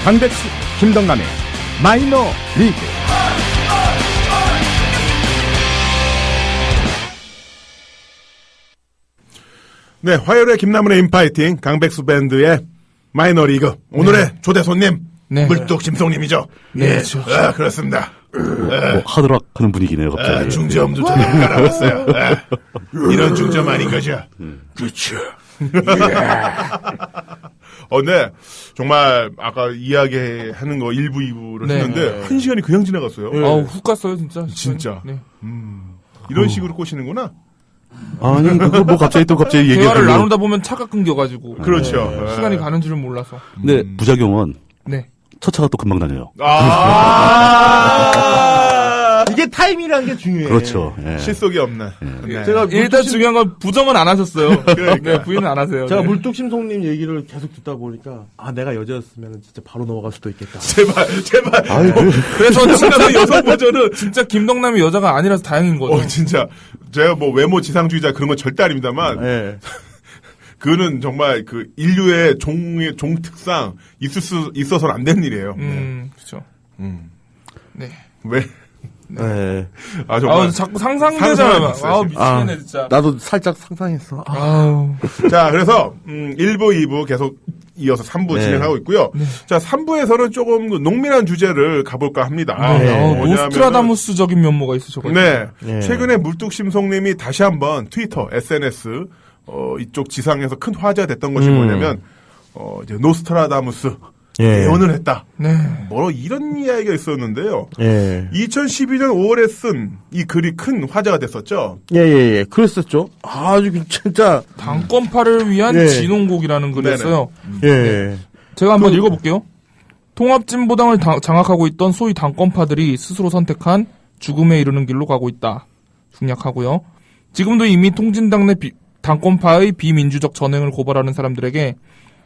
강백수, 김덕남의 마이너 리그. 네, 화요일에 김남훈의 인파이팅, 강백수 밴드의 마이너 리그. 오늘의 초대 손님, 물뚝 심송님이죠. 네, 예, 그렇죠. 그렇습니다. 뭐 하드락 하는 분위기네요, 갑자기. 중저음도 좀 깔아봤어요. 이런 중저음 아닌 거죠? 그렇죠. 네. 정말, 아까 이야기하는 거 1부, 2부를 했는데, 1시간이 그냥 지나갔어요. 아우, 훅 갔어요, 진짜. 진짜. 네. 이런 식으로 꼬시는구나? 아니, 그거 뭐 갑자기 얘기를. 대화를 나누다 보면 차가 끊겨가지고. 그렇죠. 시간이 가는 줄은 몰라서. 근데 부작용은. 네. 첫 차가 또 금방 다녀요. 이게 타임이라는 게 중요해. 그렇죠. 예. 실속이 없네. 네. 제가 일단 중요한 건 부정은 안 하셨어요. 그러니까. 네, 부인은 안 하세요. 제가 네. 물뚝심송님 얘기를 계속 듣다 보니까 내가 여자였으면 진짜 바로 넘어갈 수도 있겠다. 제발. 그래서 진짜 여성 버전은 진짜 김덕남이 여자가 아니라서 다행인 거죠. 진짜. 제가 뭐 외모 지상주의자 그런 건 절대 아닙니다만. 네. 그거는 정말 그 인류의 종 특상 있어서는 안 되는 일이에요. 그렇죠. 왜? 네. 정말. 자꾸 상상되잖아요. 상상했어요, 미치겠네, 진짜. 나도 살짝 상상했어. 자, 그래서 1부, 2부 계속 이어서 3부 진행하고 있고요. 자, 3부에서는 조금 농민한 주제를 가볼까 합니다. 노스트라다무스적인 면모가 있으셔가지고. 네. 최근에 물뚝심송님이 다시 한번 트위터, SNS 이쪽 지상에서 큰 화제가 됐던 것이 뭐냐면 이제 노스트라다무스 예언을 했다. 네. 이런 이야기가 있었는데요. 2012년 5월에 쓴 이 글이 큰 화제가 됐었죠. 예. 그랬었죠. 아주 진짜 당권파를 위한 진홍곡이라는 글이었어요. 예. 제가 한번 읽어볼게요. 통합진보당을 장악하고 있던 소위 당권파들이 스스로 선택한 죽음에 이르는 길로 가고 있다. 중략하고요. 지금도 이미 통진당 내 당권파의 비민주적 전횡을 고발하는 사람들에게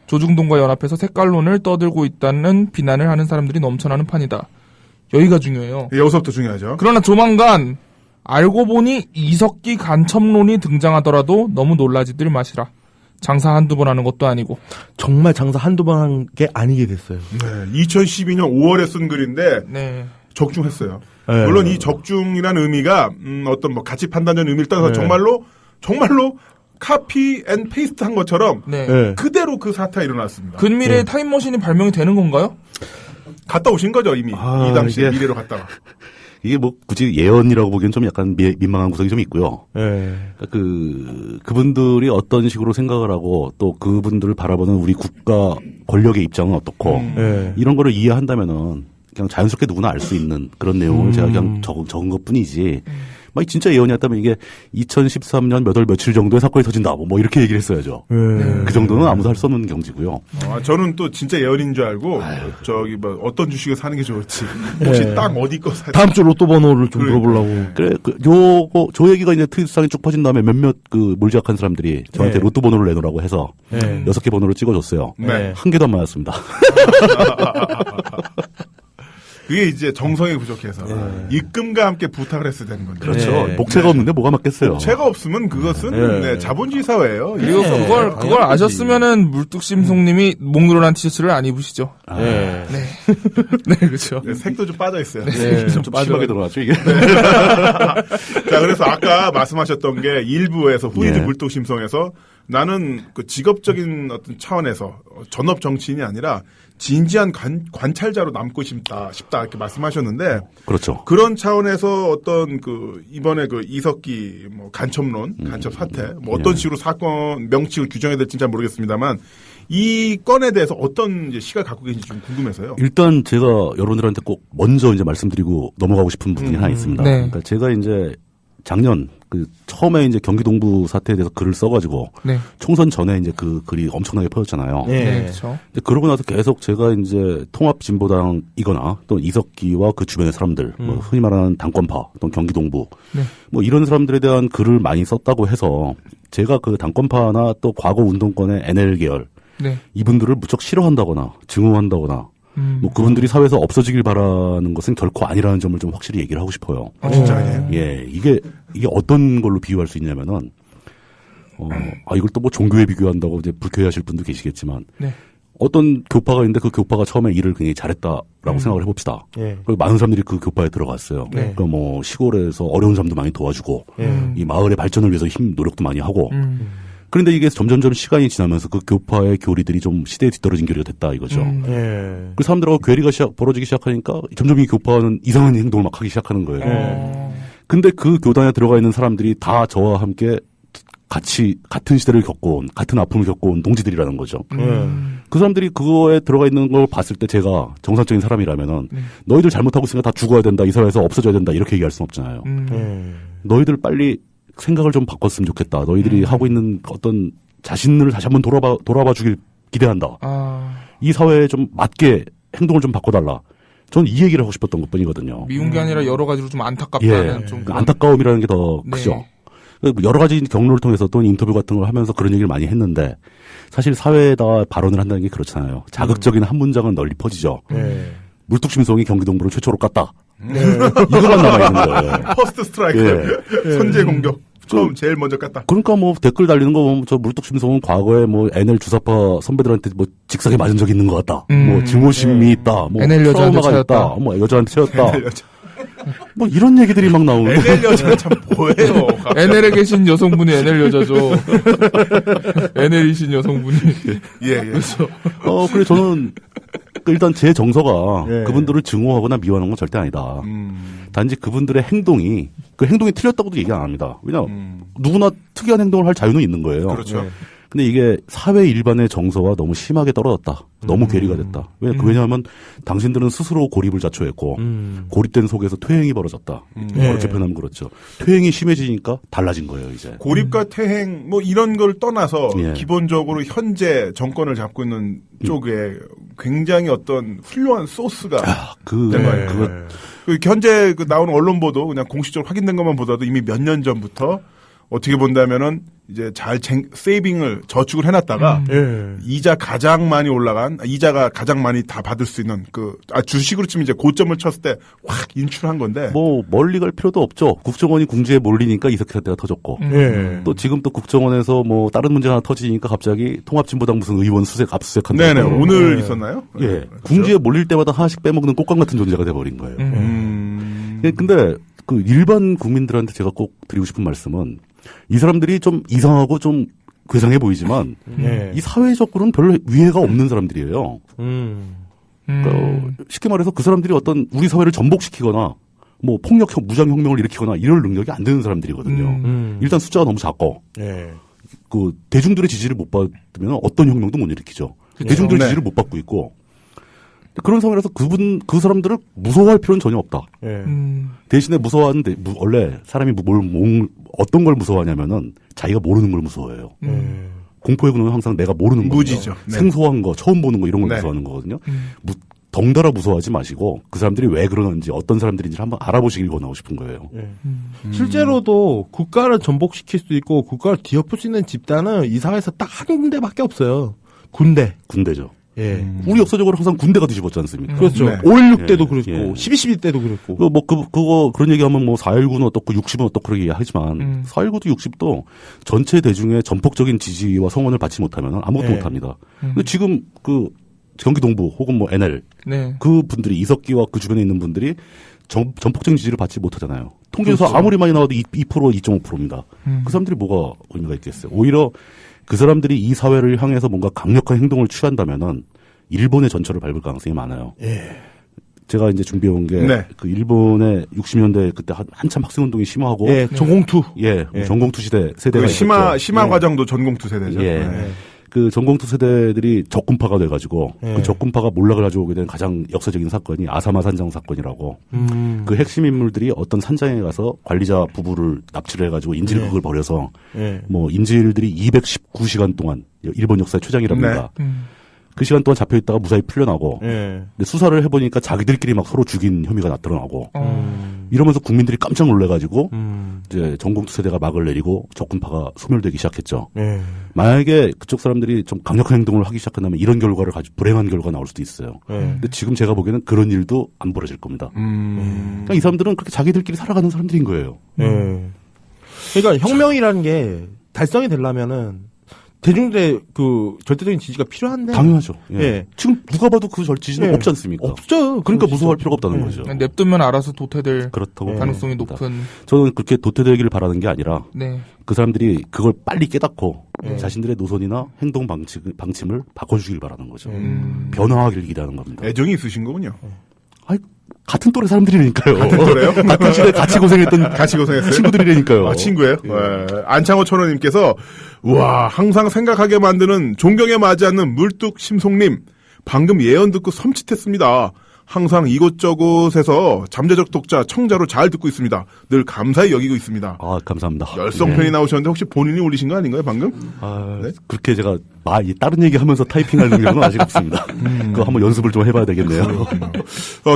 조중동과 연합해서 색깔론을 떠들고 있다는 비난을 하는 사람들이 넘쳐나는 판이다. 여기가 중요해요. 여기서부터 중요하죠. 그러나 조만간 알고 보니 이석기 간첩론이 등장하더라도 너무 놀라지들 마시라. 장사 한두 번 하는 것도 아니고. 정말 장사 한두 번 한 게 아니게 됐어요. 네, 2012년 5월에 쓴 글인데 적중했어요. 물론 이 적중이라는 의미가 어떤 뭐 가치 판단적 의미를 떠나서 정말로 카피 앤 페이스트 한 것처럼 그대로 그 사태가 일어났습니다. 근미래의 타임머신이 발명이 되는 건가요? 갔다 오신 거죠, 이미. 이 당시에 미래로 갔다가. 이게 뭐 굳이 예언이라고 보기엔 좀 약간 민망한 구석이 좀 있고요. 그분들이 어떤 식으로 생각을 하고 또 그분들을 바라보는 우리 국가 권력의 입장은 어떻고 이런 거를 이해한다면은 그냥 자연스럽게 누구나 알 수 있는 그런 내용을 제가 그냥 적은 것 뿐이지. 막 진짜 예언이었다면 이게 2013년 몇 월 며칠 정도에 사건이 터진다. 뭐 이렇게 얘기를 했어야죠. 그 정도는 아무도 할 수 없는 경지고요. 저는 또 진짜 예언인 줄 알고 어떤 주식을 사는 게 좋을지 혹시 땅 어디 거 사지? 다음 주 로또 번호를 좀 물어보려고. 그래 저 얘기가 이제 트위터상에 쭉 퍼진 다음에 몇몇 몰지각한 사람들이 저한테 로또 번호를 내놓으라고 해서 6개 번호를 찍어줬어요. 한 개도 안 맞았습니다. 그게 이제 정성이 부족해서 입금과 함께 부탁을 했어야 되는 건데. 그렇죠. 목채가 없는데 뭐가 맞겠어요. 목채가 없으면 그것은 자본주의 사회예요. 그리고 그걸 아셨으면은 물뚝심송님이 목 늘어난 티셔츠를 안 입으시죠. 네, 그렇죠. 색도 좀 빠져 있어요. 좀 심하게 들어갔죠 이게. 자, 그래서 아까 말씀하셨던 게 일부에서 후이드 물뚝심송에서 나는 그 직업적인 어떤 차원에서 전업 정치인이 아니라 진지한 관찰자로 남고 싶다 이렇게 말씀하셨는데. 그렇죠. 그런 차원에서 어떤 이번에 이석기 간첩론, 간첩 사태, 어떤 식으로 사건 명칭을 규정해야 될지 잘 모르겠습니다만 이 건에 대해서 어떤 시각을 갖고 계신지 좀 궁금해서요. 일단 제가 여러분들한테 꼭 먼저 이제 말씀드리고 넘어가고 싶은 부분이 하나 있습니다. 그러니까 제가 이제 작년 처음에 이제 경기 동부 사태에 대해서 글을 써가지고 총선 전에 이제 그 글이 엄청나게 퍼졌잖아요. 그렇죠. 그러고 나서 계속 제가 이제 통합진보당이거나 또 이석기와 그 주변의 사람들, 뭐 흔히 말하는 당권파, 또 경기 동부, 뭐 이런 사람들에 대한 글을 많이 썼다고 해서 제가 그 당권파나 또 과거 운동권의 NL 계열 이분들을 무척 싫어한다거나 증오한다거나. 뭐 그분들이 사회에서 없어지길 바라는 것은 결코 아니라는 점을 좀 확실히 얘기를 하고 싶어요. 진짜 아니에요? 예, 이게 어떤 걸로 비유할 수 있냐면은 이걸 또 뭐 종교에 비교한다고 이제 불쾌해하실 분도 계시겠지만 어떤 교파가 있는데 그 교파가 처음에 일을 굉장히 잘했다라고 생각을 해봅시다. 예. 그리고 많은 사람들이 그 교파에 들어갔어요. 네. 그러니까 뭐 시골에서 어려운 사람도 많이 도와주고 이 마을의 발전을 위해서 노력도 많이 하고 그런데 이게 점점점 시간이 지나면서 그 교파의 교리들이 좀 시대에 뒤떨어진 교리가 됐다 이거죠. 예. 그 사람들하고 괴리가 벌어지기 시작하니까 점점 이 교파는 이상한 행동을 막 하기 시작하는 거예요. 근데 그 교단에 들어가 있는 사람들이 다 저와 함께 같이 같은 시대를 겪어온 같은 아픔을 겪어온 동지들이라는 거죠. 그 사람들이 그거에 들어가 있는 걸 봤을 때 제가 정상적인 사람이라면은 너희들 잘못하고 있으니까 다 죽어야 된다. 이 사회에서 없어져야 된다. 이렇게 얘기할 수는 없잖아요. 너희들 빨리 생각을 좀 바꿨으면 좋겠다. 너희들이 하고 있는 어떤 자신을 다시 한번 돌아봐 주길 기대한다. 이 사회에 좀 맞게 행동을 좀 바꿔달라. 전 이 얘기를 하고 싶었던 것뿐이거든요. 미운 게 아니라 여러 가지로 좀 안타깝다는 예. 좀 그 안타까움이라는 게 더 네. 크죠. 여러 가지 경로를 통해서 또 인터뷰 같은 걸 하면서 그런 얘기를 많이 했는데 사실 사회에다 발언을 한다는 게 그렇잖아요. 자극적인 한 문장은 널리 퍼지죠. 물뚝심송이 경기동부를 최초로 깠다. 이거만 남아있는 거예요. 퍼스트 스트라이크. 선제 공격. 처음 제일 먼저 깠다. 그러니까 뭐 댓글 달리는 거 보면 저 물뚝심송은 과거에 뭐 NL 주사파 선배들한테 뭐 직사게 맞은 적이 있는 것 같다. 뭐 증오심이 있다. 뭐 NL 여자한테 트라우마가 있다. 차였다. 뭐 여자한테 차였다. 뭐 이런 얘기들이 막 나오고. NL 여자가 참 뭐예요? NL에 계신 여성분이 NL 여자죠. NL이신 여성분이. 예. 그렇죠. 그래 저는 일단 제 정서가 예. 그분들을 증오하거나 미워하는 건 절대 아니다. 단지 그분들의 행동이 그 행동이 틀렸다고도 얘기 안 합니다. 왜냐하면 누구나 특이한 행동을 할 자유는 있는 거예요. 그렇죠. 근데 이게 사회 일반의 정서와 너무 심하게 떨어졌다. 너무 괴리가 됐다. 왜냐하면 당신들은 스스로 고립을 자초했고 고립된 속에서 퇴행이 벌어졌다. 어렵게 표현하면 그렇죠. 퇴행이 심해지니까 달라진 거예요, 이제. 고립과 퇴행 뭐 이런 걸 떠나서 예. 기본적으로 현재 정권을 잡고 있는 쪽에 굉장히 어떤 훌륭한 소스가 된 거예요. 그 현재 그 나오는 언론 보도 그냥 공식적으로 확인된 것만 보다도 이미 몇 년 전부터 어떻게 본다면은 이제 잘 세이빙을 저축을 해놨다가 이자가 가장 많이 다 받을 수 있는 주식으로 치면 이제 고점을 쳤을 때 확 인출한 건데 뭐 멀리 갈 필요도 없죠. 국정원이 궁지에 몰리니까 이석기 사태가 터졌고 또 지금 또 국정원에서 뭐 다른 문제 하나 터지니까 갑자기 통합진보당 무슨 의원 압수수색한다. 네네 오늘 있었나요? 예, 그렇죠? 궁지에 몰릴 때마다 하나씩 빼먹는 꽃감 같은 존재가 돼버린 거예요. 근데 그 일반 국민들한테 제가 꼭 드리고 싶은 말씀은 이 사람들이 좀 이상하고 좀 괴상해 보이지만 이 사회적으로는 별로 위해가 없는 사람들이에요. 쉽게 말해서 그 사람들이 어떤 우리 사회를 전복시키거나 뭐 폭력 무장혁명을 일으키거나 이럴 능력이 안 되는 사람들이거든요. 일단 숫자가 너무 작고 그 대중들의 지지를 못 받으면 어떤 혁명도 못 일으키죠. 대중들의 지지를 못 받고 있고 그런 상황이라서 그 사람들을 무서워할 필요는 전혀 없다. 대신에 무서워하는데, 원래 사람이 어떤 걸 무서워하냐면은 자기가 모르는 걸 무서워해요. 공포의 근원은 항상 내가 모르는 거. 무지죠. 네. 생소한 거, 처음 보는 거 이런 걸 무서워하는 거거든요. 덩달아 무서워하지 마시고 그 사람들이 왜 그러는지 어떤 사람들인지 한번 알아보시길 권하고 싶은 거예요. 실제로도 국가를 전복시킬 수 있고 국가를 뒤엎을 수 있는 집단은 이 사회에서 딱 한 군데밖에 없어요. 군대죠. 예. 우리 역사적으로 항상 군대가 뒤집었지 않습니까? 그렇죠. 네. 5.16 때도 그랬고, 예. 12.12 때도 그랬고. 그런 얘기하면 뭐 4.19는 어떻고 60은 어떻고 그렇게 하지만 4.19도 60도 전체 대중의 전폭적인 지지와 성원을 받지 못하면 아무것도 네. 못합니다. 근데 지금 경기 동부 혹은 뭐 NL 네. 그 분들이 이석기와 그 주변에 있는 분들이 전폭적인 지지를 받지 못하잖아요. 통계에서 그렇죠. 아무리 많이 나와도 2%, 2.5%입니다. 그 사람들이 뭐가 의미가 있겠어요. 오히려 그 사람들이 이 사회를 향해서 뭔가 강력한 행동을 취한다면은 일본의 전철을 밟을 가능성이 많아요. 예. 제가 이제 준비해온 게 네. 그 일본의 60년대 그때 한참 학생운동이 심하고 예, 전공투. 예, 예. 전공투 세대가 그 있었죠. 심화 과정도 전공투 세대죠. 예. 네. 그 전공투 세대들이 적군파가 돼가지고 예. 그 적군파가 몰락을 가져오게 된 가장 역사적인 사건이 아사마 산장 사건이라고 그 핵심 인물들이 어떤 산장에 가서 관리자 부부를 납치를 해가지고 인질극을 벌여서 예. 뭐 인질들이 219시간 동안 일본 역사의 최장이랍니다. 그 시간 동안 잡혀 있다가 무사히 풀려나고 예. 근데 수사를 해보니까 자기들끼리 막 서로 죽인 혐의가 나타나고 이러면서 국민들이 깜짝 놀래가지고 이제 전공투 세대가 막을 내리고 적군파가 소멸되기 시작했죠. 예. 만약에 그쪽 사람들이 좀 강력한 행동을 하기 시작한다면 이런 결과를 가지고 불행한 결과가 나올 수도 있어요. 근데 지금 제가 보기에는 그런 일도 안 벌어질 겁니다. 그러니까 이 사람들은 그렇게 자기들끼리 살아가는 사람들인 거예요. 예. 그러니까 혁명이라는 게 달성이 되려면은 대중들의 그 절대적인 지지가 필요한데. 당연하죠. 예. 예. 지금 누가 봐도 그 지지는 없지 않습니까? 없죠. 그러니까 무서워할 필요가 없다는 거죠. 냅두면 알아서 도태될 그렇다고 가능성이 높은. 저는 그렇게 도태되기를 바라는 게 아니라 네. 그 사람들이 그걸 빨리 깨닫고 자신들의 노선이나 행동 방침을 바꿔주길 바라는 거죠. 변화하길 기대하는 겁니다. 애정이 있으신 거군요. 아이, 같은 또래 사람들이니까요. 같은 또래요? 같은 시대에 같이 고생했던 같이 고생했어요? 친구들이라니까요. 아, 친구예요? 네. 안창호 천호님께서 우와 항상 생각하게 만드는 존경에 맞지 않는 물뚝심송님 방금 예언 듣고 섬찟했습니다. 항상 이곳저곳에서 잠재적 독자, 청자로 잘 듣고 있습니다. 늘 감사히 여기고 있습니다. 아, 감사합니다. 열성편이 나오셨는데 혹시 본인이 올리신 거 아닌가요, 방금? 아, 네? 그렇게 제가 다른 얘기 하면서 타이핑할 능력은 아직 없습니다. 그거 한번 연습을 좀 해봐야 되겠네요.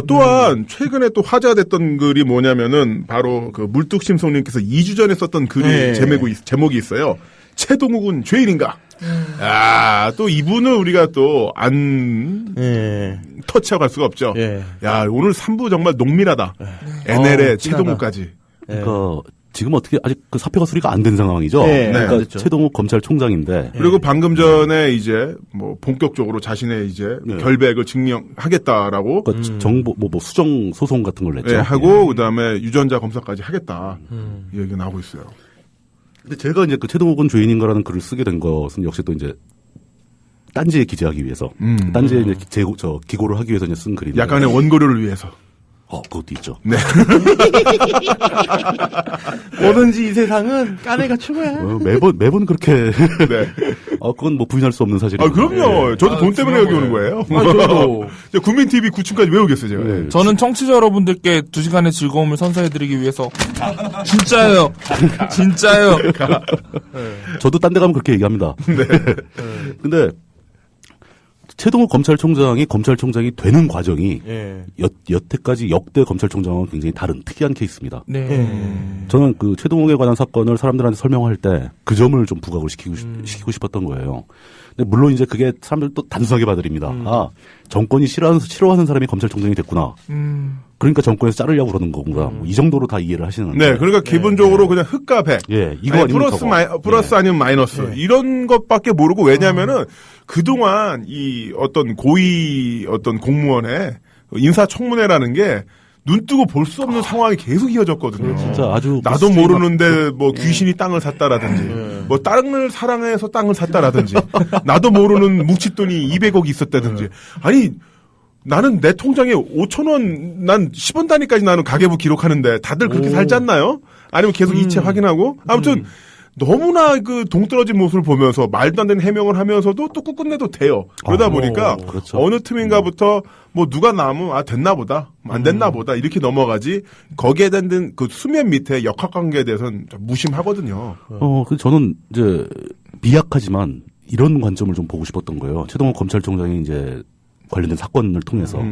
또한 최근에 또 화제가 됐던 글이 뭐냐면은 바로 그 물뚝심송님께서 2주 전에 썼던 글이 제목이 있어요. 최동욱은 죄인인가? 또 이분은 우리가 또 안 터치하고 갈 수가 없죠. 야, 오늘 3부 정말 농밀하다. NL의 최동욱까지. 그러니까 지금 어떻게 아직 그 사표가 수리가 안 된 상황이죠. 그러니까 그렇죠. 최동욱 검찰총장인데 그리고 방금 전에 이제 뭐 본격적으로 자신의 이제 결백을 증명하겠다라고 정보 뭐 수정 소송 같은 걸 냈죠. 하고 그다음에 유전자 검사까지 하겠다. 이 얘기가 나오고 있어요. 근데 제가 이제 그 최동욱은 죄인인가라는 글을 쓰게 된 것은 역시 또 이제 딴지에 기재하기 위해서, 딴지에 이제 기고를 하기 위해서 이제 쓴 글인데. 약간의 원고료를 위해서. 그것도 있죠. 네. 뭐든지 이 세상은 까내가 최고야. 매번 그렇게. 네. 그건 뭐 부인할 수 없는 사실이에요. 그럼요. 저도 돈 때문에 여기 오는 거예요. 저도. 국민TV 9층까지 왜 오겠어요, 제가. 네. 저는 청취자 여러분들께 2시간의 즐거움을 선사해드리기 위해서 진짜예요. 진짜예요. 저도 딴 데 가면 그렇게 얘기합니다. 네. 근데 최동욱 검찰총장이 되는 과정이 여태까지 역대 검찰총장은 굉장히 다른 특이한 케이스입니다. 네. 저는 그 최동욱에 관한 사건을 사람들한테 설명할 때 그 점을 좀 부각을 시키고 싶었던 거예요. 근데 물론 이제 그게 사람들도 단순하게 받아들입니다. 정권이 싫어하는 사람이 검찰총장이 됐구나. 그러니까 정권에서 자르려고 그러는 거구나. 뭐 이 정도로 다 이해를 하시는. 네, 그러니까 기본적으로 그냥 흑과 백. 이거 아니, 플러스 아니면 마이너스. 이런 것밖에 모르고 왜냐면은 그동안 이 어떤 고위 어떤 공무원의 인사청문회라는 게 눈 뜨고 볼 수 없는 상황이 계속 이어졌거든요. 진짜 아주 나도 모르는데 뭐 귀신이 땅을 샀다라든지 뭐 땅을 사랑해서 땅을 샀다라든지 나도 모르는 묵칫돈이 200억이 있었다든지 아니 나는 내 통장에 5,000원 난 10원 단위까지 나는 가계부 기록하는데 다들 그렇게 살지 않나요? 아니면 계속 이체 확인하고 아무튼 너무나 그 동떨어진 모습을 보면서 말도 안 되는 해명을 하면서도 또 끝내도 돼요. 그러다 보니까 그렇죠. 어느 틈인가부터 뭐 누가 나면 됐나 보다 안 됐나 보다 이렇게 넘어가지 거기에 대한 그 수면 밑에 역학관계에 대해서는 좀 무심하거든요. 그래서 저는 이제 미약하지만 이런 관점을 좀 보고 싶었던 거예요. 최동욱 검찰총장이 이제 관련된 사건을 통해서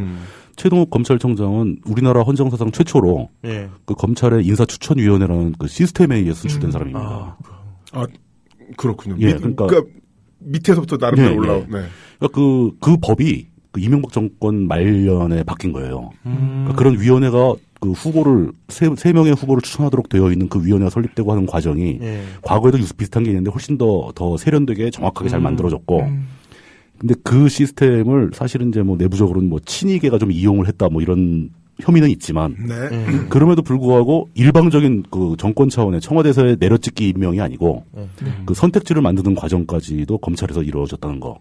최동욱 검찰총장은 우리나라 헌정사상 최초로 그 검찰의 인사추천위원회라는 그 시스템에 의해 선출된 사람입니다. 그렇군요. 그러니까 밑에서부터 나름대로 올라오. 네. 그러니까 그 법이 그 이명박 정권 말년에 바뀐 거예요. 그러니까 그런 위원회가 그 후보를 세 명의 후보를 추천하도록 되어 있는 그 위원회가 설립되고 하는 과정이 과거에도 비슷한 게 있는데 훨씬 더 세련되게 정확하게 잘 만들어졌고. 근데 그 시스템을 사실은 이제 뭐 내부적으로는 뭐 친이계가 좀 이용을 했다 뭐 이런 혐의는 있지만 그럼에도 불구하고 일방적인 그 정권 차원의 청와대에서의 내려찍기 임명이 아니고 그 선택지를 만드는 과정까지도 검찰에서 이루어졌다는 거.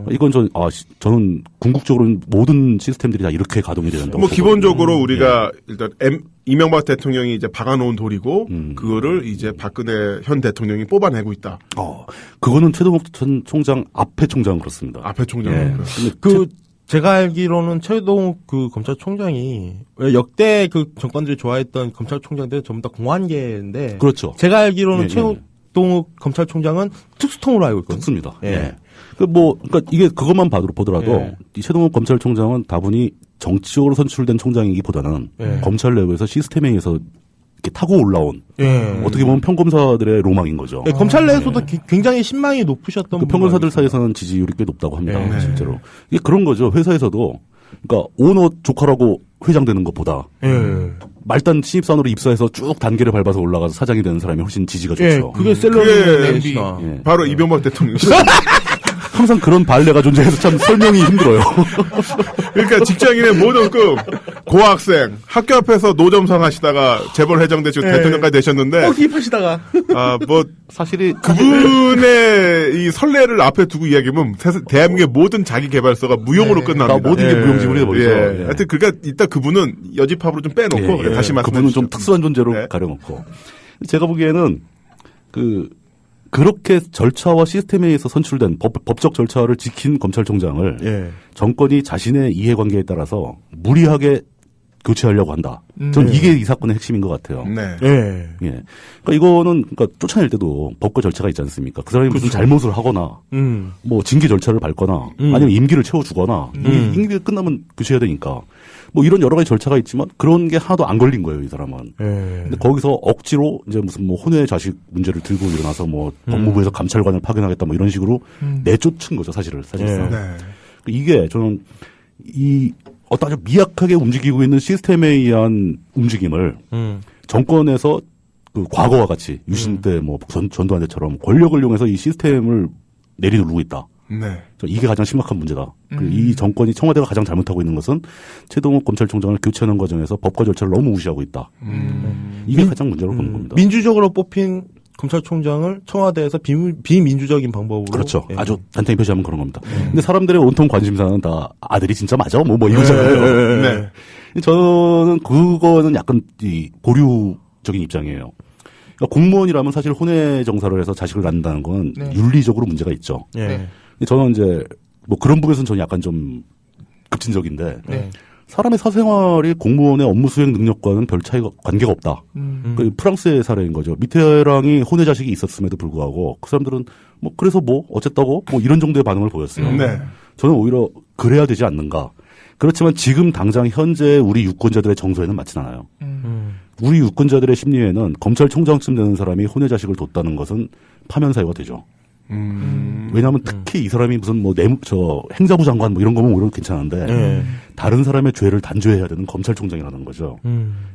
이건 저는 궁극적으로는 모든 시스템들이 다 이렇게 가동이 되는다. 뭐 기본적으로 우리가 일단 이명박 대통령이 이제 박아놓은 돌이고 그거를 이제 박근혜 현 대통령이 뽑아내고 있다. 그거는 최동욱 전 총장 앞에 총장은 그렇습니다. 앞에 총장은 제가 알기로는 최동욱 그 검찰총장이 역대 그 정권들이 좋아했던 검찰총장들은 전부 다 공안계인데. 그렇죠. 제가 알기로는 최동욱 검찰총장은 특수통으로 알고 있거든요. 특수입니다. 그러니까 이게 그것만 보더라도 이 최동욱 검찰총장은 다분히 정치적으로 선출된 총장이기보다는 검찰 내부에서 시스템에 의해서 이렇게 타고 올라온 어떻게 보면 평검사들의 로망인 거죠. 검찰 내에서도 굉장히 신망이 높으셨던 그 평검사들 사이에서는 지지율이 꽤 높다고 합니다. 실제로 이게 그런 거죠. 회사에서도 그러니까 오너 조카라고 회장 되는 것보다 말단 신입사원으로 입사해서 쭉 단계를 밟아서 올라가서 사장이 되는 사람이 훨씬 지지가 좋죠. 그게 셀러리맨이시나. 바로 이명박 대통령. 항상 그런 발레가 존재해서 참 설명이 힘들어요. 그러니까 직장인의 모든 급, 고학생, 학교 앞에서 노점상 하시다가 재벌 회장되시고 대통령까지 되셨는데. 기입하시다가. 사실이. 그분의 이 선례를 앞에 두고 이야기하면 대한민국의 모든 자기 개발서가 무용으로 끝납니다. 모든 게 무용지물이 돼버리죠. 하여튼 그러니까 이따 그분은 여집합으로 좀 빼놓고 다시 말씀해 그분은 좀 특수한 존재로 가려놓고. 제가 보기에는 그렇게 절차와 시스템에 의해서 선출된 법적 절차를 지킨 검찰총장을 정권이 자신의 이해관계에 따라서 무리하게 교체하려고 한다. 전 이게 이 사건의 핵심인 것 같아요. 그러니까 이거는 쫓아낼 때도 법과 절차가 있지 않습니까? 그 사람이 무슨 잘못을 하거나, 뭐 징계 절차를 밟거나, 아니면 임기를 채워주거나, 임기가 끝나면 교체해야 되니까. 뭐 이런 여러 가지 절차가 있지만 그런 게 하나도 안 걸린 거예요, 이 사람은. 근데 거기서 억지로 이제 무슨 뭐 혼외 자식 문제를 들고 일어나서 뭐 법무부에서 감찰관을 파견하겠다 뭐 이런 식으로 내쫓은 거죠, 사실상. 이게 저는 아주 미약하게 움직이고 있는 시스템에 의한 움직임을 정권에서 그 과거와 같이 유신 때 뭐 전두환 때처럼 권력을 이용해서 이 시스템을 내리누르고 있다. 이게 가장 심각한 문제다. 이 정권이 청와대가 가장 잘못하고 있는 것은 최동욱 검찰총장을 교체하는 과정에서 법과 절차를 너무 무시하고 있다. 이게 가장 문제로 보는 겁니다. 민주적으로 뽑힌 검찰총장을 청와대에서 비민주적인 방법으로. 그렇죠. 아주 단단히 표시하면 그런 겁니다. 근데 사람들의 온통 관심사는 다 아들이 진짜 맞아? 뭐 이거잖아요. 저는 그거는 약간 보류적인 입장이에요. 그러니까 공무원이라면 사실 혼외 정사를 해서 자식을 낳는다는 건 윤리적으로 문제가 있죠. 저는 이제 뭐 그런 부분에서는 저는 약간 좀 급진적인데 사람의 사생활이 공무원의 업무 수행 능력과는 별 관계가 없다. 그 프랑스의 사례인 거죠. 미테랑이 혼외 자식이 있었음에도 불구하고 그 사람들은 뭐 그래서 뭐 어쨌다고 뭐 이런 정도의 반응을 보였어요. 저는 오히려 그래야 되지 않는가. 그렇지만 지금 당장 현재 우리 유권자들의 정서에는 맞진 않아요. 우리 유권자들의 심리에는 검찰총장쯤 되는 사람이 혼외 자식을 뒀다는 것은 파면 사유가 되죠. 왜냐하면 특히 이 사람이 무슨 뭐 행자부 장관 뭐 이런 거면 오히려 괜찮은데 다른 사람의 죄를 단죄해야 되는 검찰총장이라는 거죠.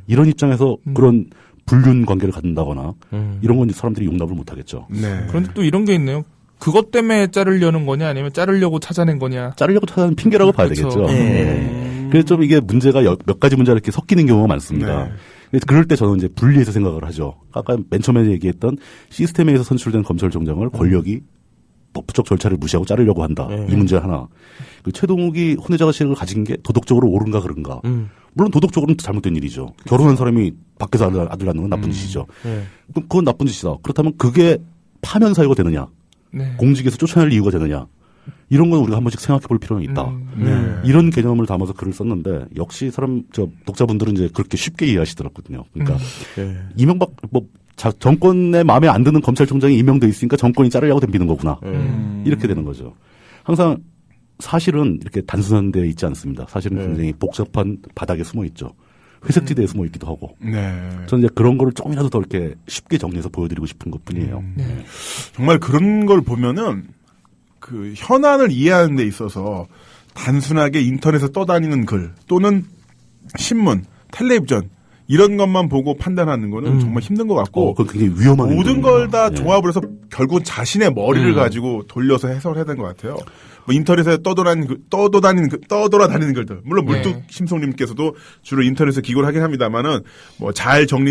이런 입장에서 그런 불륜 관계를 갖는다거나 이런 건 사람들이 용납을 못 하겠죠. 그런데 또 이런 게 있네요. 그것 때문에 자르려는 거냐 아니면 자르려고 찾아낸 거냐. 자르려고 찾아낸 핑계라고 봐야 되겠죠. 그래서 좀 이게 문제가 몇 가지 문제가 이렇게 섞이는 경우가 많습니다. 그럴 때 저는 이제 분리해서 생각을 하죠. 아까 맨 처음에 얘기했던 시스템에서 선출된 검찰총장을 권력이 법적 절차를 무시하고 자르려고 한다. 이 문제 하나. 최동욱이 혼외 자식을 가진 게 도덕적으로 옳은가 그런가. 물론 도덕적으로는 잘못된 일이죠. 결혼한 사람이 밖에서 아들 낳는 건 나쁜 짓이죠. 그건 나쁜 짓이다. 그렇다면 그게 파면 사유가 되느냐. 공직에서 쫓아낼 이유가 되느냐. 이런 건 우리가 한 번씩 생각해 볼 필요는 있다. 이런 개념을 담아서 글을 썼는데 역시 독자분들은 이제 그렇게 쉽게 이해하시더라고요. 그러니까 이명박 정권의 마음에 안 드는 검찰총장이 임명돼 있으니까 정권이 자르려고 덤비는 거구나. 이렇게 되는 거죠. 항상 사실은 이렇게 단순한 데 있지 않습니다. 사실은 굉장히 복잡한 바닥에 숨어 있죠. 회색지대에 숨어 있기도 하고. 저는 이제 그런 거를 조금이라도 더 이렇게 쉽게 정리해서 보여드리고 싶은 것 뿐이에요. 정말 그런 걸 보면은 그 현안을 이해하는 데 있어서 단순하게 인터넷에 떠다니는 글 또는 신문, 텔레비전 이런 것만 보고 판단하는 거는 정말 힘든 것 같고 그건 굉장히 위험한 모든 걸 다 종합을 해서 결국은 자신의 머리를 가지고 돌려서 해석을 해야 되는 것 같아요. 뭐 인터넷에 떠돌아다니는 글들 물론 물뚝심송님께서도 주로 인터넷에 기고를 하긴 합니다만은 뭐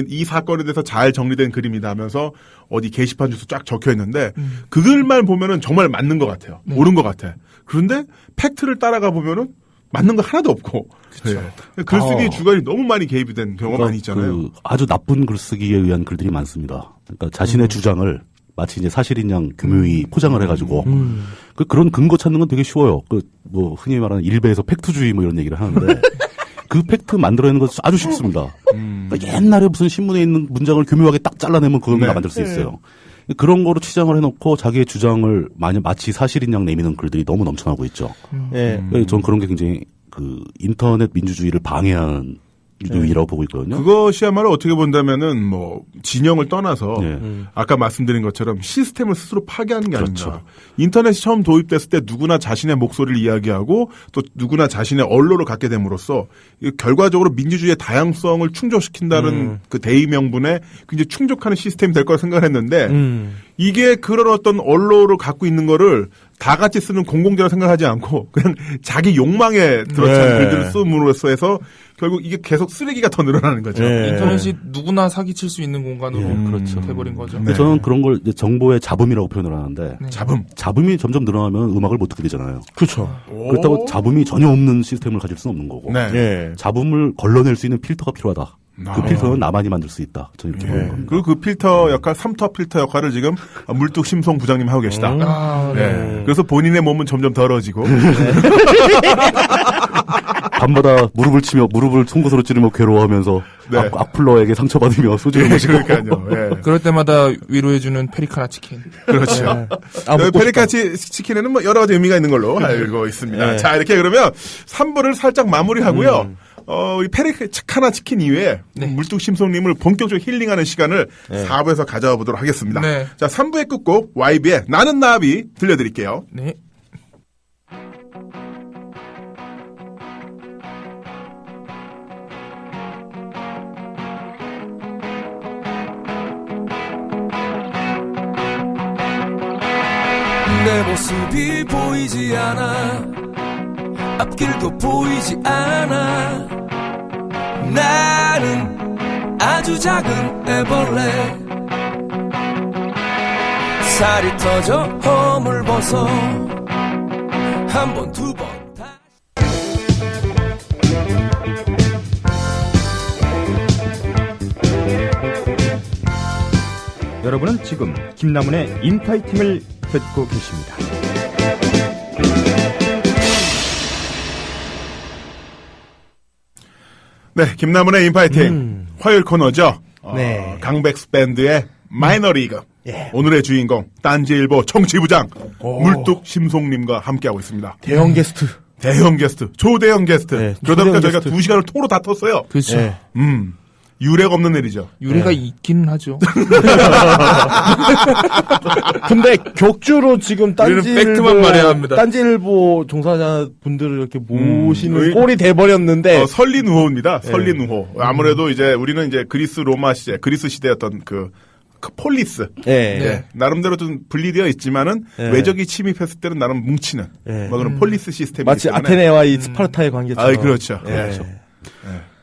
이 사건에 대해서 잘 정리된 글입니다 하면서 어디 게시판 주소 쫙 적혀 있는데 그 글만 보면은 정말 맞는 것 같아요. 옳은 것 같아. 그런데 팩트를 따라가 보면은 맞는 거 하나도 없고. 글쓰기 주관이 너무 많이 개입이 된 경우가 많이 있잖아요. 아주 나쁜 글쓰기에 의한 글들이 많습니다. 그러니까 자신의 주장을 마치 이제 사실인 양 교묘히 포장을 해가지고 그런 근거 찾는 건 되게 쉬워요. 뭐 흔히 말하는 일베에서 팩트주의 뭐 이런 얘기를 하는데 그 팩트 만들어내는 건 아주 쉽습니다. 그러니까 옛날에 무슨 신문에 있는 문장을 교묘하게 딱 잘라내면 그걸 만들 수 있어요. 그런 거로 치장을 해놓고 자기의 주장을 마치 사실인 양 내미는 글들이 너무 넘쳐나고 있죠. 저는 그런 게 굉장히 인터넷 민주주의를 방해하는 유도이라고 보고 있거든요. 그것이야말로 어떻게 본다면은 뭐 진영을 떠나서 네. 아까 말씀드린 것처럼 시스템을 스스로 파괴하는 게 그렇죠. 아닌가. 인터넷이 처음 도입됐을 때 누구나 자신의 목소리를 이야기하고 또 누구나 자신의 언론을 갖게 됨으로써 결과적으로 민주주의의 다양성을 충족시킨다는 그 대의 명분에 굉장히 충족하는 시스템이 될 거라 생각을 했는데 이게 그런 어떤 언론을 갖고 있는 거를 다 같이 쓰는 공공재라 생각하지 않고 그냥 자기 욕망에 들어찬 글들을 쓰므로써 해서 결국 이게 계속 쓰레기가 더 늘어나는 거죠. 인터넷이 누구나 사기칠 수 있는 공간으로 그렇죠. 돼버린 거죠. 근데 저는 그런 걸 이제 정보의 잡음이라고 표현을 하는데 잡음이 점점 늘어나면 음악을 못 듣게 되잖아요. 그렇죠. 그렇다고 잡음이 전혀 없는 시스템을 가질 수는 없는 거고 네. 잡음을 걸러낼 수 있는 필터가 필요하다. 그 필터는 나만이 만들 수 있다. 저는 이렇게 보는 겁니다. 그리고 그 필터 역할, 삼투압 필터 역할을 지금 물뚝심송 부장님 하고 계시다. 네. 그래서 본인의 몸은 점점 더러워지고. 밤마다 무릎을 치며 무릎을 송곳으로 찌르며 괴로워하면서 네. 악플러에게 상처받으며 소주를 마시고 그러니까요. 네. 그럴 때마다 위로해주는 페리카나 치킨. 그렇죠. 페리카나 치킨에는 뭐 여러 가지 의미가 있는 걸로 알고 있습니다. 네. 자, 이렇게 그러면 3부를 살짝 마무리하고요. 이 페리카나 치킨 이외에 물뚝심송님을 본격적으로 힐링하는 시간을 4부에서 가져와 보도록 하겠습니다. 네. 자, 3부의 끝곡 YB의 나는 나비 들려드릴게요. 네. 내 모습이 보이지 않아 앞길도 보이지 않아 나는 아주 작은 애벌레 살이 터져 허물 벗어 한 번 두 번 여러분은 지금 김남훈의 인파이팅을 듣고 계십니다. 네, 김남훈의 인파이팅 화요일 코너죠. 네. 강백스 밴드의 마이너리그. 오늘의 주인공 딴지일보 정치부장 물뚝심송님과 함께하고 있습니다. 대형 게스트. 대형 게스트, 초대형 게스트. 네, 그러다 보니까 초대형 저희가 게스트. 2시간을 토로 다 텄어요. 그렇죠. 네. 유례가 없는 일이죠. 유래가 있기는 하죠. 근데 격주로 지금 우리는 팩트만 말해야 합니다. 딴지일보 종사자 분들을 이렇게 모시는 우리- 꼴이 돼버렸는데 설리누호입니다. 설리누호. 아무래도 이제 우리는 이제 그리스 로마 시대, 그리스 시대였던 그 폴리스. 예. 예, 나름대로 좀 분리되어 있지만은 예. 외적이 침입했을 때는 나름 뭉치는 예. 뭐 그런 폴리스 시스템이 마치 아테네와 이 스파르타의 관계처럼. 아, 그렇죠. 예. 그렇죠.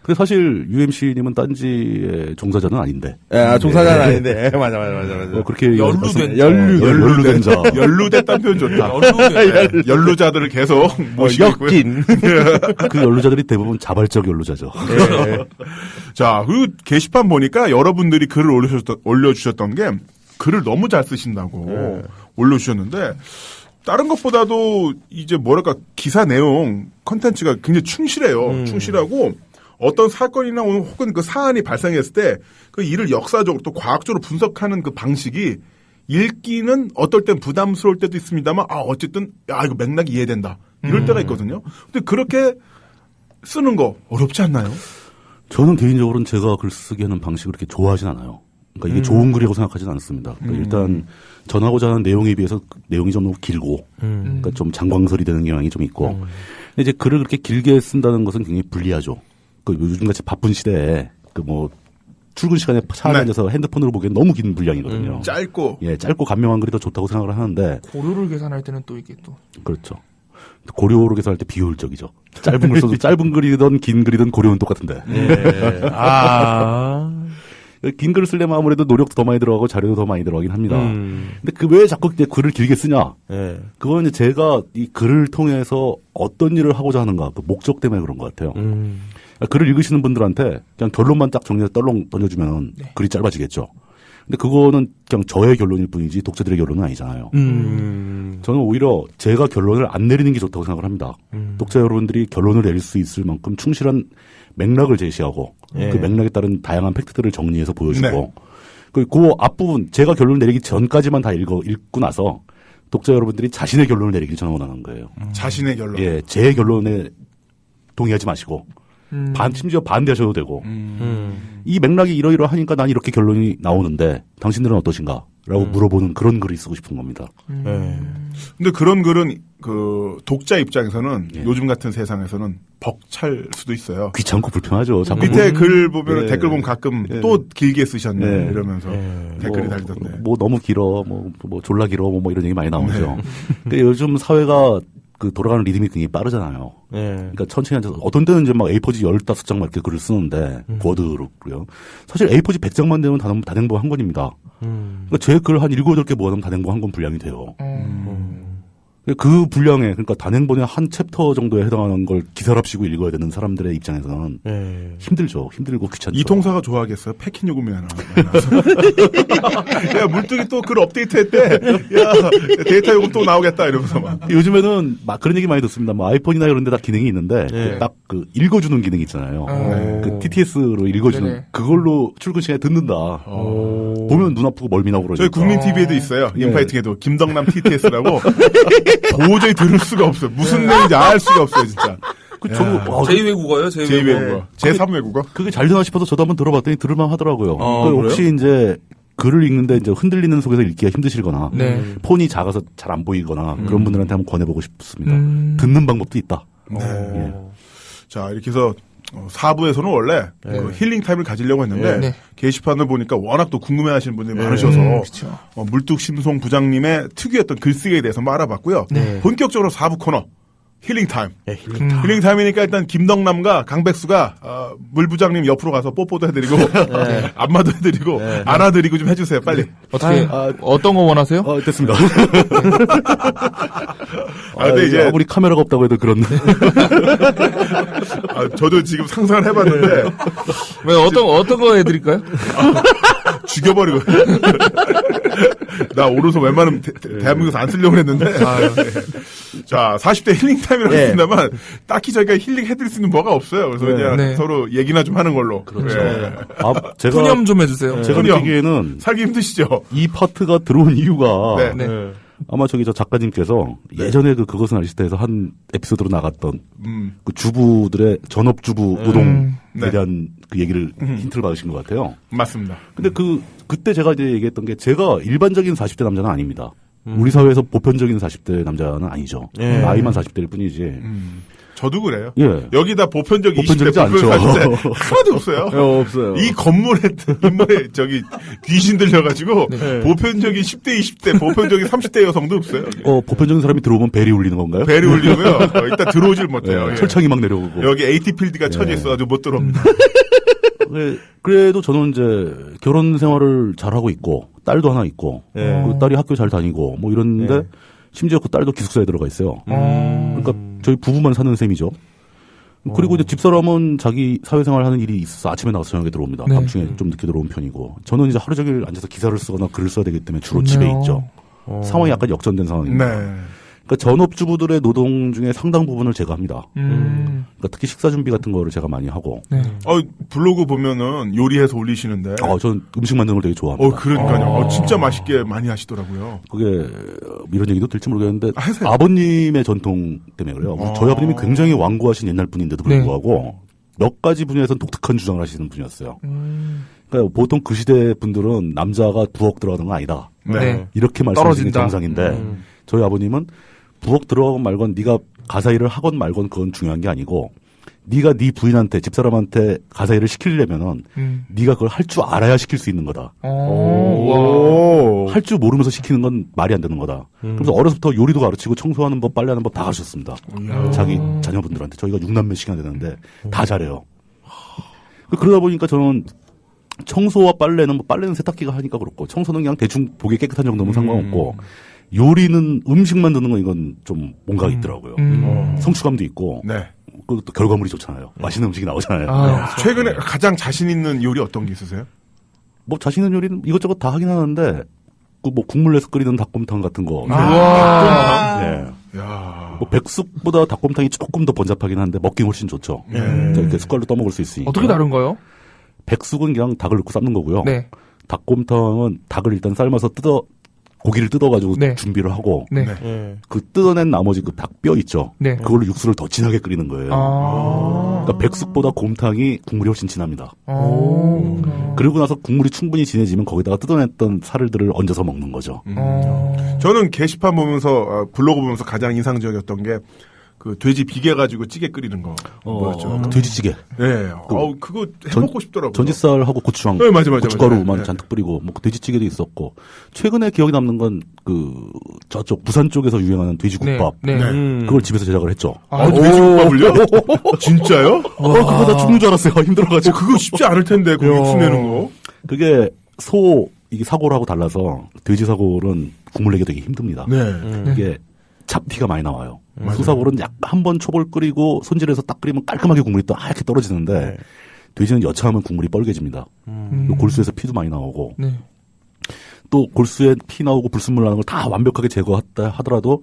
근데 사실 UMC님은 딴지의 종사자는 아닌데. 예, 종사자는 아닌데. 예, 맞아. 그렇게 연루된 연루된 자. 연루됐다는 표현 좋다. 연루자들을 계속 모시고 있고요. 엮인. 그 연루자들이 대부분 자발적 연루자죠. 예. 자, 그리고 게시판 보니까 여러분들이 글을 올려주셨던 게 글을 너무 잘 쓰신다고 올려주셨는데 다른 것보다도 이제 뭐랄까 기사 내용 컨텐츠가 굉장히 충실해요. 충실하고 어떤 사건이나 혹은 그 사안이 발생했을 때 그 일을 역사적으로 또 과학적으로 분석하는 그 방식이 읽기는 어떨 땐 부담스러울 때도 있습니다만 어쨌든 이거 맥락이 이해된다. 이럴 때가 있거든요. 근데 그렇게 쓰는 거 어렵지 않나요? 저는 개인적으로는 제가 글 쓰기 하는 방식을 그렇게 좋아하진 않아요. 그러니까 이게 좋은 글이라고 생각하진 않습니다. 그러니까 일단 전하고자 하는 내용에 비해서 내용이 좀 너무 길고, 그러니까 좀 장광설이 되는 경향이 좀 있고, 근데 이제 글을 그렇게 길게 쓴다는 것은 굉장히 불리하죠. 그 요즘같이 바쁜 시대에 그 뭐 출근 시간에 차 안에 앉아서 핸드폰으로 보기엔 너무 긴 분량이거든요. 짧고 예, 짧고 간명한 글이 더 좋다고 생각을 하는데 고료를 계산할 때는 또 이게 또 그렇죠. 고려로 계산할 때 비효율적이죠. 짧은 글 써도 짧은 글이든 긴 글이든 고려는 똑같은데. 예. 긴 글을 쓰려면 아무래도 노력도 더 많이 들어가고 자료도 더 많이 들어가긴 합니다. 근데 그 왜 자꾸 이제 글을 길게 쓰냐? 예. 그건 이제 제가 이 글을 통해서 어떤 일을 하고자 하는가 그 목적 때문에 그런 것 같아요. 글을 읽으시는 분들한테 그냥 결론만 딱 정리해서 떨렁 던져주면 글이 짧아지겠죠. 근데 그거는 그냥 저의 결론일 뿐이지 독자들의 결론은 아니잖아요. 저는 오히려 제가 결론을 안 내리는 게 좋다고 생각을 합니다. 독자 여러분들이 결론을 내릴 수 있을 만큼 충실한 맥락을 제시하고 그 맥락에 따른 다양한 팩트들을 정리해서 보여주고 그 앞부분 제가 결론을 내리기 전까지만 다 읽고 나서 독자 여러분들이 자신의 결론을 내리길 저는 원하는 거예요. 자신의 결론. 예, 제 결론에 동의하지 마시고 심지어 반대하셔도 되고. 이 맥락이 이러이러하니까 난 이렇게 결론이 나오는데 당신들은 어떠신가? 라고 물어보는 그런 글을 쓰고 싶은 겁니다. 근데 그런 글은 그 독자 입장에서는 요즘 같은 세상에서는 벅찰 수도 있어요. 귀찮고 불편하죠. 자꾸 밑에 글 보면 댓글 보면 가끔 또 길게 쓰셨네 이러면서 댓글이 달리던데. 뭐 너무 길어, 뭐 졸라 길어, 뭐 이런 얘기 많이 나오죠. 근데 요즘 사회가 그 돌아가는 리듬이 굉장히 빠르잖아요. 그러니까 천천히 앉아서 어떤 때는 이제 막 A4지 15장 막 이렇게 글을 쓰는데 워드로요. 사실 A4지 100장만 되면 단행본 한 권입니다. 그러니까 제 글 한 7, 8개 모아놓으면 단행본 한 권 분량이 돼요. 그 분량에 그러니까 단행본의 한 챕터 정도에 해당하는 걸 기사랍시고 읽어야 되는 사람들의 입장에서는 힘들죠. 힘들고 귀찮죠. 이통사가 좋아하겠어요? 패킹 요금이 하나. 야, 물뚱이 또 글 업데이트했대. 야, 데이터 요금 또 나오겠다 이러면서 막. 요즘에는 막 그런 얘기 많이 듣습니다. 뭐 아이폰이나 이런 데 다 기능이 있는데 딱 그 읽어주는 기능이 있잖아요. 그 TTS로 읽어주는 네네. 그걸로 출근 시간에 듣는다. 보면 눈 아프고 멀미 나고 그러죠. 저희 국민 TV에도 있어요. 인파이팅에도 김덕남 TTS라고 도저히 들을 수가 없어요. 무슨 내용인지 알 수가 없어요, 진짜. 제2외국어요, 제2외국어. 제3외국어. 그게 잘 되나 싶어서 저도 한번 들어봤더니 들을만 하더라고요. 그래요? 혹시 이제 글을 읽는데 이제 흔들리는 속에서 읽기가 힘드시거나 네. 폰이 작아서 잘 안 보이거나 그런 분들한테 한번 권해보고 싶습니다. 듣는 방법도 있다. 네. 자, 이렇게 해서 4부에서는 원래 그 힐링 타임을 가지려고 했는데 네. 게시판을 보니까 워낙 또 궁금해하시는 분들이 많으셔서 그쵸. 물뚝심송 부장님의 특유였던 글쓰기에 대해서 한번 알아봤고요. 본격적으로 4부 코너 힐링 타임. 힐링 타임이니까 일단 김덕남과 강백수가 물 부장님 옆으로 가서 뽀뽀도 해드리고 안마도 해드리고 안아드리고 좀 해주세요, 빨리. 어떻게 어떤 거 원하세요? 됐습니다. 근데 이제 아무리 카메라가 없다고 해도 그런. 저도 지금 상상을 해봤는데 왜 어떤 거 해드릴까요? 죽여버리고. 나 오른손 웬만하면 대한민국에서 안 쓰려고 했는데. 자, 40대 힐링타임이라고 했습니다만, 딱히 저희가 힐링 해드릴 수 있는 뭐가 없어요. 그래서 그냥 서로 얘기나 좀 하는 걸로. 그렇죠. 제가 푸념 좀 해주세요. 제가 느끼기에는 살기 힘드시죠? 이 파트가 들어온 이유가 네. 아마 저 작가님께서 예전에 그것은 알시다에서 한 에피소드로 나갔던 그 주부들의 전업주부 노동에 대한 그 얘기를 힌트를 받으신 것 같아요. 맞습니다. 근데 그때 제가 이제 얘기했던 게 제가 일반적인 40대 남자는 아닙니다. 우리 사회에서 보편적인 40대 남자는 아니죠. 나이만 40대일 뿐이지. 저도 그래요. 예. 여기다 보편적 20대, 보편적이지 보편 않죠. 40대 하나도 없어요. 없어요. 이 건물에 귀신 들려가지고 보편적인 10대, 20대, 보편적인 30대 여성도 없어요. 보편적인 사람이 들어오면 벨이 울리는 건가요? 벨이 울리고요. 일단 들어오질 못해요. 예. 철창이 막 내려오고. 여기 AT 필드가 쳐져 있어가지고 못 들어옵니다. 그래도 저는 이제 결혼 생활을 잘하고 있고, 딸도 하나 있고, 그 딸이 학교 잘 다니고, 뭐 이러는데, 심지어 그 딸도 기숙사에 들어가 있어요. 그러니까 저희 부부만 사는 셈이죠. 그리고 이제 집사람은 자기 사회생활 하는 일이 있어서 아침에 나가서 저녁에 들어옵니다. 밤중에 좀 늦게 들어온 편이고, 저는 이제 하루 종일 앉아서 기사를 쓰거나 글을 써야 되기 때문에 주로 집에 있죠. 상황이 약간 역전된 상황입니다. 네. 그러니까 전업주부들의 노동 중에 상당 부분을 제가 합니다. 그러니까 특히 식사 준비 같은 거를 제가 많이 하고. 블로그 보면은 요리해서 올리시는데. 저는 음식 만드는 걸 되게 좋아합니다. 그러니까요. 진짜 맛있게 많이 하시더라고요. 그게 이런 얘기도 될지 모르겠는데 아버님의 전통 때문에 그래요. 저희 아버님이 굉장히 완고하신 옛날 분인데도 불구하고 몇 가지 분야에서는 독특한 주장을 하시는 분이었어요. 그러니까 보통 그 시대 분들은 남자가 부엌 들어가는 건 아니다. 네. 이렇게 말씀하시는 게 정상인데 저희 아버님은 부엌 들어가건 말건 네가 가사 일을 하건 말건 그건 중요한 게 아니고 네가 네 부인한테 집사람한테 가사 일을 시키려면은 네가 그걸 할 줄 알아야 시킬 수 있는 거다. 할 줄 모르면서 시키는 건 말이 안 되는 거다. 그래서 어려서부터 요리도 가르치고 청소하는 법, 빨래하는 법 다 가르쳤습니다. 자기 자녀분들한테. 저희가 6남매씩이나 되는데 다 잘해요. 그러다 보니까 저는 청소와 빨래는 빨래는 세탁기가 하니까 그렇고 청소는 그냥 대충 보기 깨끗한 정도면 상관없고 요리는 음식 만드는 건 이건 좀 뭔가 있더라고요. 성취감도 있고 그것도 결과물이 좋잖아요. 맛있는 음식이 나오잖아요. 최근에 가장 자신 있는 요리 어떤 게 있으세요? 뭐 자신 있는 요리는 이것저것 다 하긴 하는데 뭐 국물 내서 끓이는 닭곰탕 같은 거. 뭐 백숙보다 닭곰탕이 조금 더 번잡하긴 한데 먹긴 훨씬 좋죠. 이렇게 숟갈로 떠먹을 수 있으니까. 어떻게 다른가요? 백숙은 그냥 닭을 넣고 삶는 거고요. 네. 닭곰탕은 닭을 일단 삶아서 뜯어 고기를 뜯어가지고 네. 준비를 하고 네. 예. 그 뜯어낸 나머지 그 닭뼈 있죠. 네. 그걸로 육수를 더 진하게 끓이는 거예요. 그러니까 백숙보다 곰탕이 국물이 훨씬 진합니다. 그리고 나서 국물이 충분히 진해지면 거기다가 뜯어냈던 살들을 얹어서 먹는 거죠. 저는 게시판 보면서 블로그 보면서 가장 인상적이었던 게 그 돼지 비계 가지고 찌개 끓이는 거 뭐였죠? 돼지찌개. 네, 그거 해먹고 싶더라고요. 전지살하고 고추장, 네, 맞아. 고춧가루만 네. 잔뜩 뿌리고 뭐 돼지찌개도 있었고 최근에 기억에 남는 건 그 저쪽 부산 쪽에서 유행하는 돼지국밥. 네. 그걸 집에서 제작을 했죠. 돼지국밥을요? 진짜요? 그거 나 죽는 줄 알았어요. 힘들어가지고. 그거 쉽지 않을 텐데 그 육수 내는 거. 그게 이게 사골하고 달라서 돼지 사골은 국물 내기 되게 힘듭니다. 네. 이게 잡티가 많이 나와요. 소사골은 약 한 번 초벌 끓이고 손질해서 딱 끓이면 깔끔하게 국물이 또 하얗게 떨어지는데 돼지는 여차하면 국물이 뻘개집니다. 골수에서 피도 많이 나오고 네. 또 골수에 피 나오고 불순물 나는 걸 다 완벽하게 제거했다 하더라도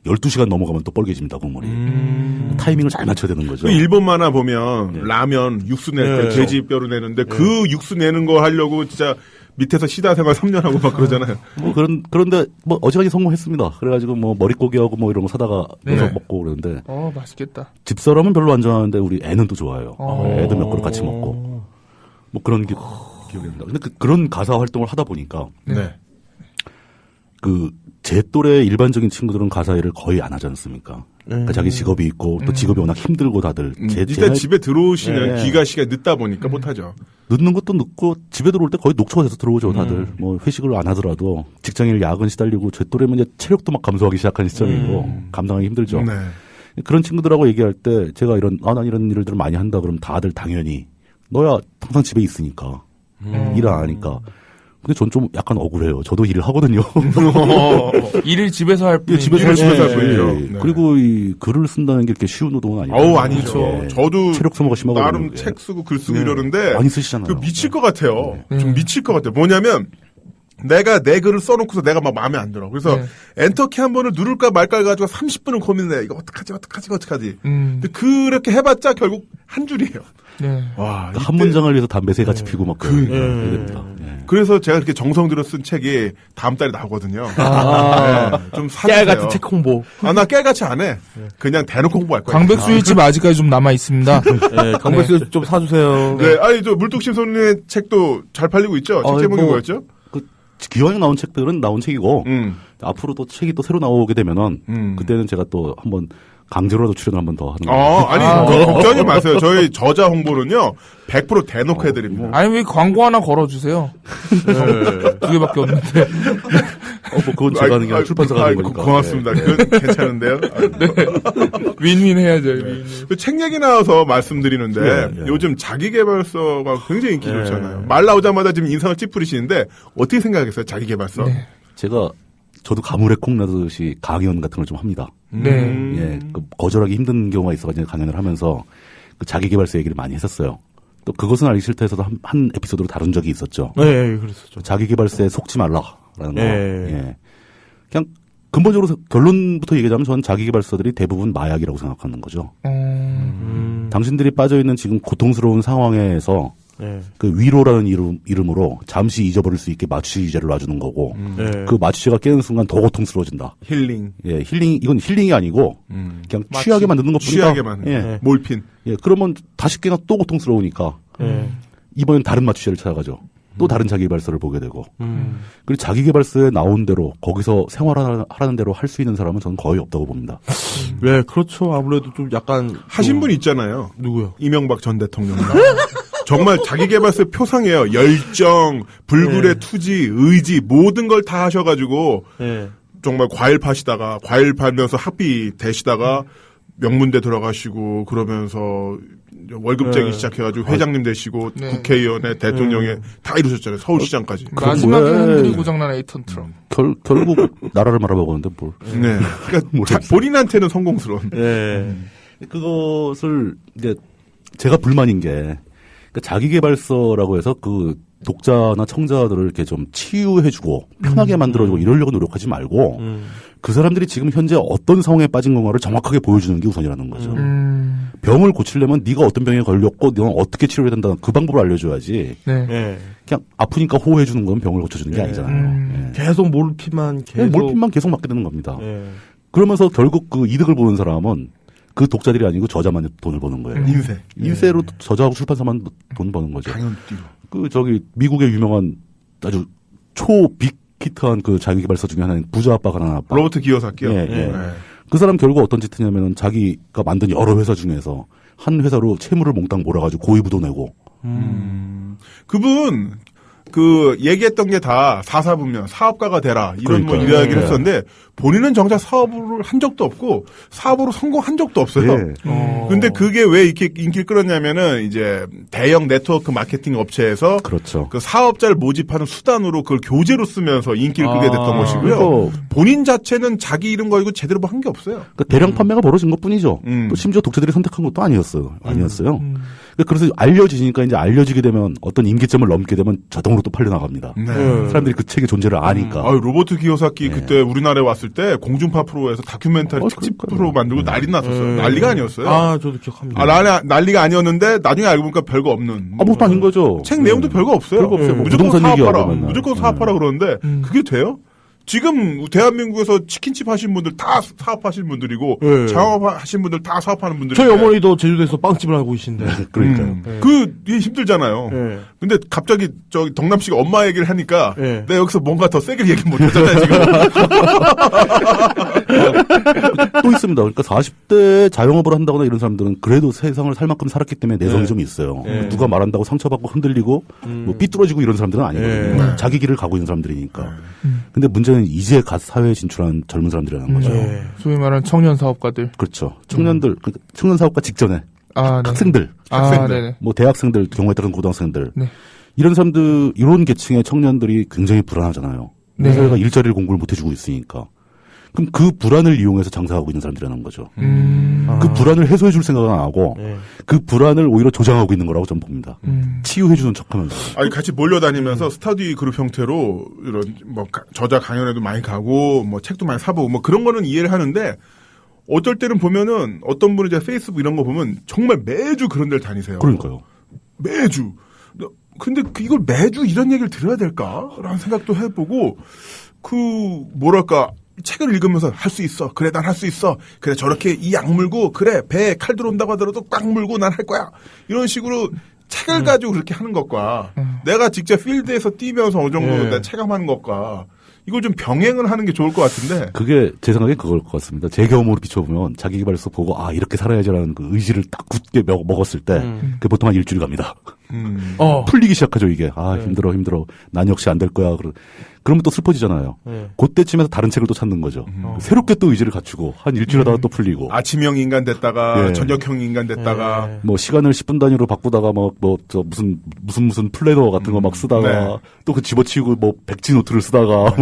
12시간 넘어가면 또 뻘개집니다, 국물이. 타이밍을 잘 맞춰야 되는 거죠. 그 일본 만화 보면 라면 육수 낼 때 돼지 뼈로 내는데 그 육수 내는 거 하려고 진짜 밑에서 시다 생활 3년 하고 막 그러잖아요. 그런데 뭐 어지간히 성공했습니다. 그래가지고 뭐 머릿고기하고 뭐 이런 거 사다가 넣어서 먹고 그러는데. 맛있겠다. 집사람은 별로 안 좋아하는데 우리 애는 또 좋아해요. 애도 몇 그릇 같이 먹고. 뭐 그런 게 기억이 납니다. 근데 그런 가사 활동을 하다 보니까. 네. 제 또래 일반적인 친구들은 가사 일을 거의 안 하지 않습니까? 그러니까 자기 직업이 있고 또 직업이 워낙 힘들고 다들. 일단 집에 들어오시면 귀가 시간이 늦다 보니까 못하죠. 늦는 것도 늦고 집에 들어올 때 거의 녹초가 돼서 들어오죠, 다들. 뭐 회식을 안 하더라도 직장일 야근 시달리고 제 또래면 이제 체력도 막 감소하기 시작한 시점이고 감당하기 힘들죠. 네. 그런 친구들하고 얘기할 때 제가 난 이런 일들을 많이 한다 그러면 다들 당연히 너야 항상 집에 있으니까 일 안 하니까. 근데 전 좀 약간 억울해요. 저도 일을 하거든요. 일을 집에서 할 뿐. 집에서 할 뿐이죠. 네. 그리고 이 글을 쓴다는 게 이렇게 쉬운 노동은 아니에요. 아니죠. 저도 체력 소모가 심하거든요. 나름 책 쓰고 글 쓰고 이러는데 많이 쓰시잖아요. 그 미칠 것 같아요. 좀 미칠 것 같아요. 뭐냐면 내가 내 글을 써놓고서 내가 막 마음에 안 들어. 그래서 엔터키 한 번을 누를까 말까 해가지고 30분을 고민해. 이거 어떡하지. 근데 그렇게 해봤자 결국 한 줄이에요. 네. 와, 한 문장을 위해서 담배 세 같이 피고 막 그래야 그래서 제가 그렇게 정성 들여 쓴 책이 다음 달에 나오거든요. 좀 사주세요. 깨알 같은 책 홍보. 나 깨알같이 안 해. 그냥 대놓고 홍보할 거예요. 강백수의 집 아직까지 좀 남아 있습니다. 강백수 좀 사주세요. 네, 저 물뚝심송의 책도 잘 팔리고 있죠. 책 제목이 뭐였죠? 기왕에 나온 책들은 나온 책이고 앞으로 또 책이 또 새로 나오게 되면은 그때는 제가 또 한번 강제로라도 출연을 한 번 더 하는 거예요. 걱정하지 마세요. 저희 저자 홍보는요 100% 대놓고 해드립니다. 아니 왜 광고 하나 걸어주세요. 2개밖에 없는데. 그건 제가 하는 게 아니라 출판사가 하는 거니까. 고맙습니다. 그건 괜찮은데요. 윈윈 해야죠. 책 얘기 나와서 말씀드리는데 요즘 자기계발서가 굉장히 인기 좋잖아요. 말 나오자마자 지금 인상을 찌푸리시는데 어떻게 생각하겠어요? 자기계발서? 저도 가물에 콩 나듯이 강연 같은 걸 좀 합니다. 네. 거절하기 힘든 경우가 있어가지고 강연을 하면서 그 자기계발서 얘기를 많이 했었어요. 또 그것은 알기 싫다 해서도 한 에피소드로 다룬 적이 있었죠. 네, 그랬었죠. 자기계발서에 속지 말라라는 거. 그냥 근본적으로 결론부터 얘기하자면 저는 자기계발서들이 대부분 마약이라고 생각하는 거죠. 당신들이 빠져있는 지금 고통스러운 상황에서 그 위로라는 이름으로 잠시 잊어버릴 수 있게 마취제를 놔주는 거고 그 마취제가 깨는 순간 더 고통스러워진다. 힐링. 이건 힐링이 아니고 그냥 취하게 만드는 것뿐이다. 취하게 만드는 몰핀. 그러면 다시 깨나 또 고통스러우니까 이번엔 다른 마취제를 찾아가죠. 또 다른 자기계발서를 보게 되고 그리고 자기계발서에 나온 대로 거기서 생활하라는 대로 할 수 있는 사람은 저는 거의 없다고 봅니다. 네, 그렇죠. 아무래도 좀 약간 하신 분 있잖아요. 누구요? 이명박 전 대통령. 정말 자기계발서 표상이에요. 열정, 불굴의 투지, 의지 모든 걸 다 하셔가지고 정말 과일 파시다가 과일 팔면서 학비 대시다가 명문대 들어가시고 그러면서 월급쟁이 시작해가지고 회장님 되시고 국회의원에 대통령에 다 이루셨잖아요. 서울시장까지. 마지막에 흔들이 고장난 에이턴 트럼. 결국 나라를 말아먹었는데 뭘. 네. 그러니까 본인한테는 성공스러운. 그것을 이제 제가 불만인 게 그러니까 자기계발서라고 해서 그 독자나 청자들을 이렇게 좀 치유해주고 편하게 만들어주고 이러려고 노력하지 말고 그 사람들이 지금 현재 어떤 상황에 빠진 건가를 정확하게 보여주는 게 우선이라는 거죠. 병을 고치려면 네가 어떤 병에 걸렸고 너는 어떻게 치료해야 된다는 그 방법을 알려줘야지. 네. 예. 그냥 아프니까 호호해주는 건 병을 고쳐주는 게 아니잖아요. 예. 계속 몰핀만 계속. 몰핀만 계속 맞게 되는 겁니다. 예. 그러면서 결국 그 이득을 보는 사람은 그 독자들이 아니고 저자만 돈을 버는 거예요. 인쇄로 저자하고 출판사만 돈 버는 거죠. 당연띠로. 그 저기 미국의 유명한 아주 초빅히트한 그 자기개발서 중에 하나인 부자 아빠 가난한 아빠. 로버트 기요사키요. 예, 예. 그 사람 결국 어떤 짓 했냐면은 자기가 만든 여러 회사 중에서 한 회사로 채무를 몽땅 몰아가지고 고의부도 내고. 그분 그 얘기했던 게 다 사사분면 사업가가 되라 이런 뭐 그러니까요. 이야기를 예. 했었는데 본인은 정작 사업을 한 적도 없고 사업으로 성공한 적도 없어요. 예. 근데 그게 왜 이렇게 인기를 끌었냐면은 이제 대형 네트워크 마케팅 업체에서 그렇죠. 그 사업자를 모집하는 수단으로 그걸 교재로 쓰면서 인기를 끌게 됐던 것이고요. 그러니까 본인 자체는 자기 이름 걸고 제대로 뭐 한 게 없어요. 그러니까 대량 판매가 벌어진 것 뿐이죠. 음. 또 심지어 독자들이 선택한 것도 아니었어요. 그러니까 그래서 알려지니까 이제 알려지게 되면 어떤 임계점을 넘게 되면 자동으로 또 팔려나갑니다. 네. 사람들이 그 책의 존재를 아니까. 아유, 로버트 기요사키 네. 그때 우리나라에 왔을 때 공중파 프로에서 다큐멘터리 특집 그러니까요. 프로 만들고 난리 났었어요. 난리가 아니었어요. 아, 저도 기억합니다. 난리가 아니었는데 나중에 알고 보니까 별거 없는. 아무것도 아닌 거죠. 책 내용도 별거 없어요. 별거 없어요. 뭐 무조건 부동산 얘기하고 사업하라. 맨날. 무조건 사업하라 그러는데 그게 돼요? 지금 대한민국에서 치킨집 하신 분들 다 사업하신 분들이고 네. 창업하신 분들 다 사업하는 분들이 저희 어머니도 제주도에서 빵집을 하고 계신데. 그러니까요. 그게 힘들잖아요. 네. 근데 갑자기 저기 덕남 씨가 엄마 얘기를 하니까 네. 내가 여기서 뭔가 더 세게 얘기 못 하잖아요 지금. 또 있습니다. 그러니까 40대 자영업을 한다거나 이런 사람들은 그래도 세상을 살 만큼 살았기 때문에 내성이 좀 있어요. 누가 말한다고 상처받고 흔들리고 뭐 삐뚤어지고 이런 사람들은 아니거든요. 자기 길을 가고 있는 사람들이니까. 근데 문제는 이제 갓 사회에 진출한 젊은 사람들이라는 거죠. 소위 말하는 청년 사업가들. 그렇죠. 청년들, 그러니까 청년 사업가 직전에 아, 네. 학생들, 네네. 뭐 대학생들, 경우에 따른 고등학생들 네. 이런 사람들, 이런 계층의 청년들이 굉장히 불안하잖아요. 네. 사회가 일자리를 공부를 못 해주고 있으니까. 그럼 그 불안을 이용해서 장사하고 있는 사람들이라는 거죠. 그 불안을 해소해 줄 생각은 안 하고 그 불안을 오히려 조장하고 있는 거라고 저는 봅니다. 치유해 주는 척하면서. 아니 같이 몰려다니면서 스터디 그룹 형태로 이런 뭐 저자 강연에도 많이 가고 뭐 책도 많이 사보고 뭐 그런 거는 이해를 하는데 어떨 때는 보면은 어떤 분은 이제 페이스북 이런 거 보면 정말 매주 그런 데를 다니세요. 그러니까요. 매주. 근데 이걸 매주 이런 얘기를 들어야 될까라는 생각도 해보고 뭐랄까 책을 읽으면서 할 수 있어. 그래 난 할 수 있어. 그래 저렇게 이 약 물고 그래 배에 칼 들어온다고 하더라도 꽉 물고 난 할 거야. 이런 식으로 책을 가지고 그렇게 하는 것과 내가 직접 필드에서 뛰면서 어느 정도 내가 체감하는 것과 이걸 좀 병행을 하는 게 좋을 것 같은데. 그게 제 생각엔 그걸 것 같습니다. 제 경험으로 비춰보면 자기개발서 보고 이렇게 살아야지라는 그 의지를 딱 굳게 먹었을 때 그게 보통 한 일주일 갑니다. 풀리기 시작하죠 이게. 힘들어. 난 역시 안 될 거야. 그러면 또 슬퍼지잖아요. 그때쯤에서 다른 책을 또 찾는 거죠. 새롭게 또 의지를 갖추고 한 일주일 하다가 또 풀리고. 아침형 인간 됐다가 저녁형 인간 됐다가 뭐 시간을 10분 단위로 바꾸다가 무슨 플래너 같은 거 막 쓰다가 또 그 집어치우고 뭐 백지 노트를 쓰다가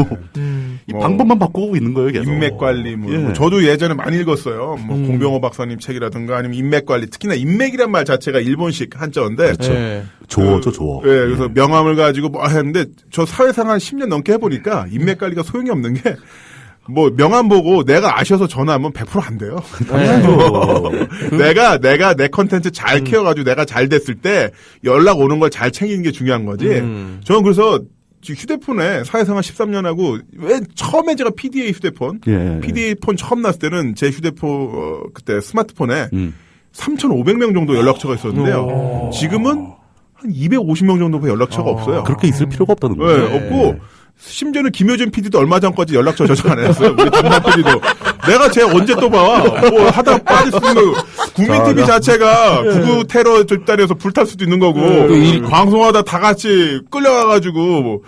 이 방법만 바꾸고 있는 거예요 계속. 인맥 관리 뭐 저도 예전에 많이 읽었어요. 뭐 공병호 박사님 책이라든가 아니면 인맥 관리 특히나 인맥이란 말 자체가 일본식 한자어인데 그렇죠. 조어죠 조어. 그래서 명함을 가지고 뭐 했는데 저 사회생활 10년 넘게 해보니까 인맥 관리가 소용이 없는 게 뭐 명함 보고 내가 아셔서 전화하면 100% 안 돼요. 내가 내 컨텐츠 잘 키워가지고 내가 잘 됐을 때 연락 오는 걸 잘 챙기는 게 중요한 거지. 저는 그래서 휴대폰에 사회생활 13년 하고 왜 처음에 제가 PDA 휴대폰 PDA 폰 처음 났을 때는 제 휴대폰 그때 스마트폰에 3,500명 정도 연락처가 있었는데요. 지금은 한 250명 정도 연락처가 없어요. 그렇게 있을 필요가 없다는 거죠. 없고 심지어는 김효진 PD도 얼마 전까지 연락처 저장 안 했어요. 우리 담당 PD도. 내가 쟤 언제 또 봐. 뭐 하다가 빠질 수 있는 거. 국민TV 자체가 구구 테러 절단에서 불탈 수도 있는 거고. 방송하다 다 같이 끌려가가지고 뭐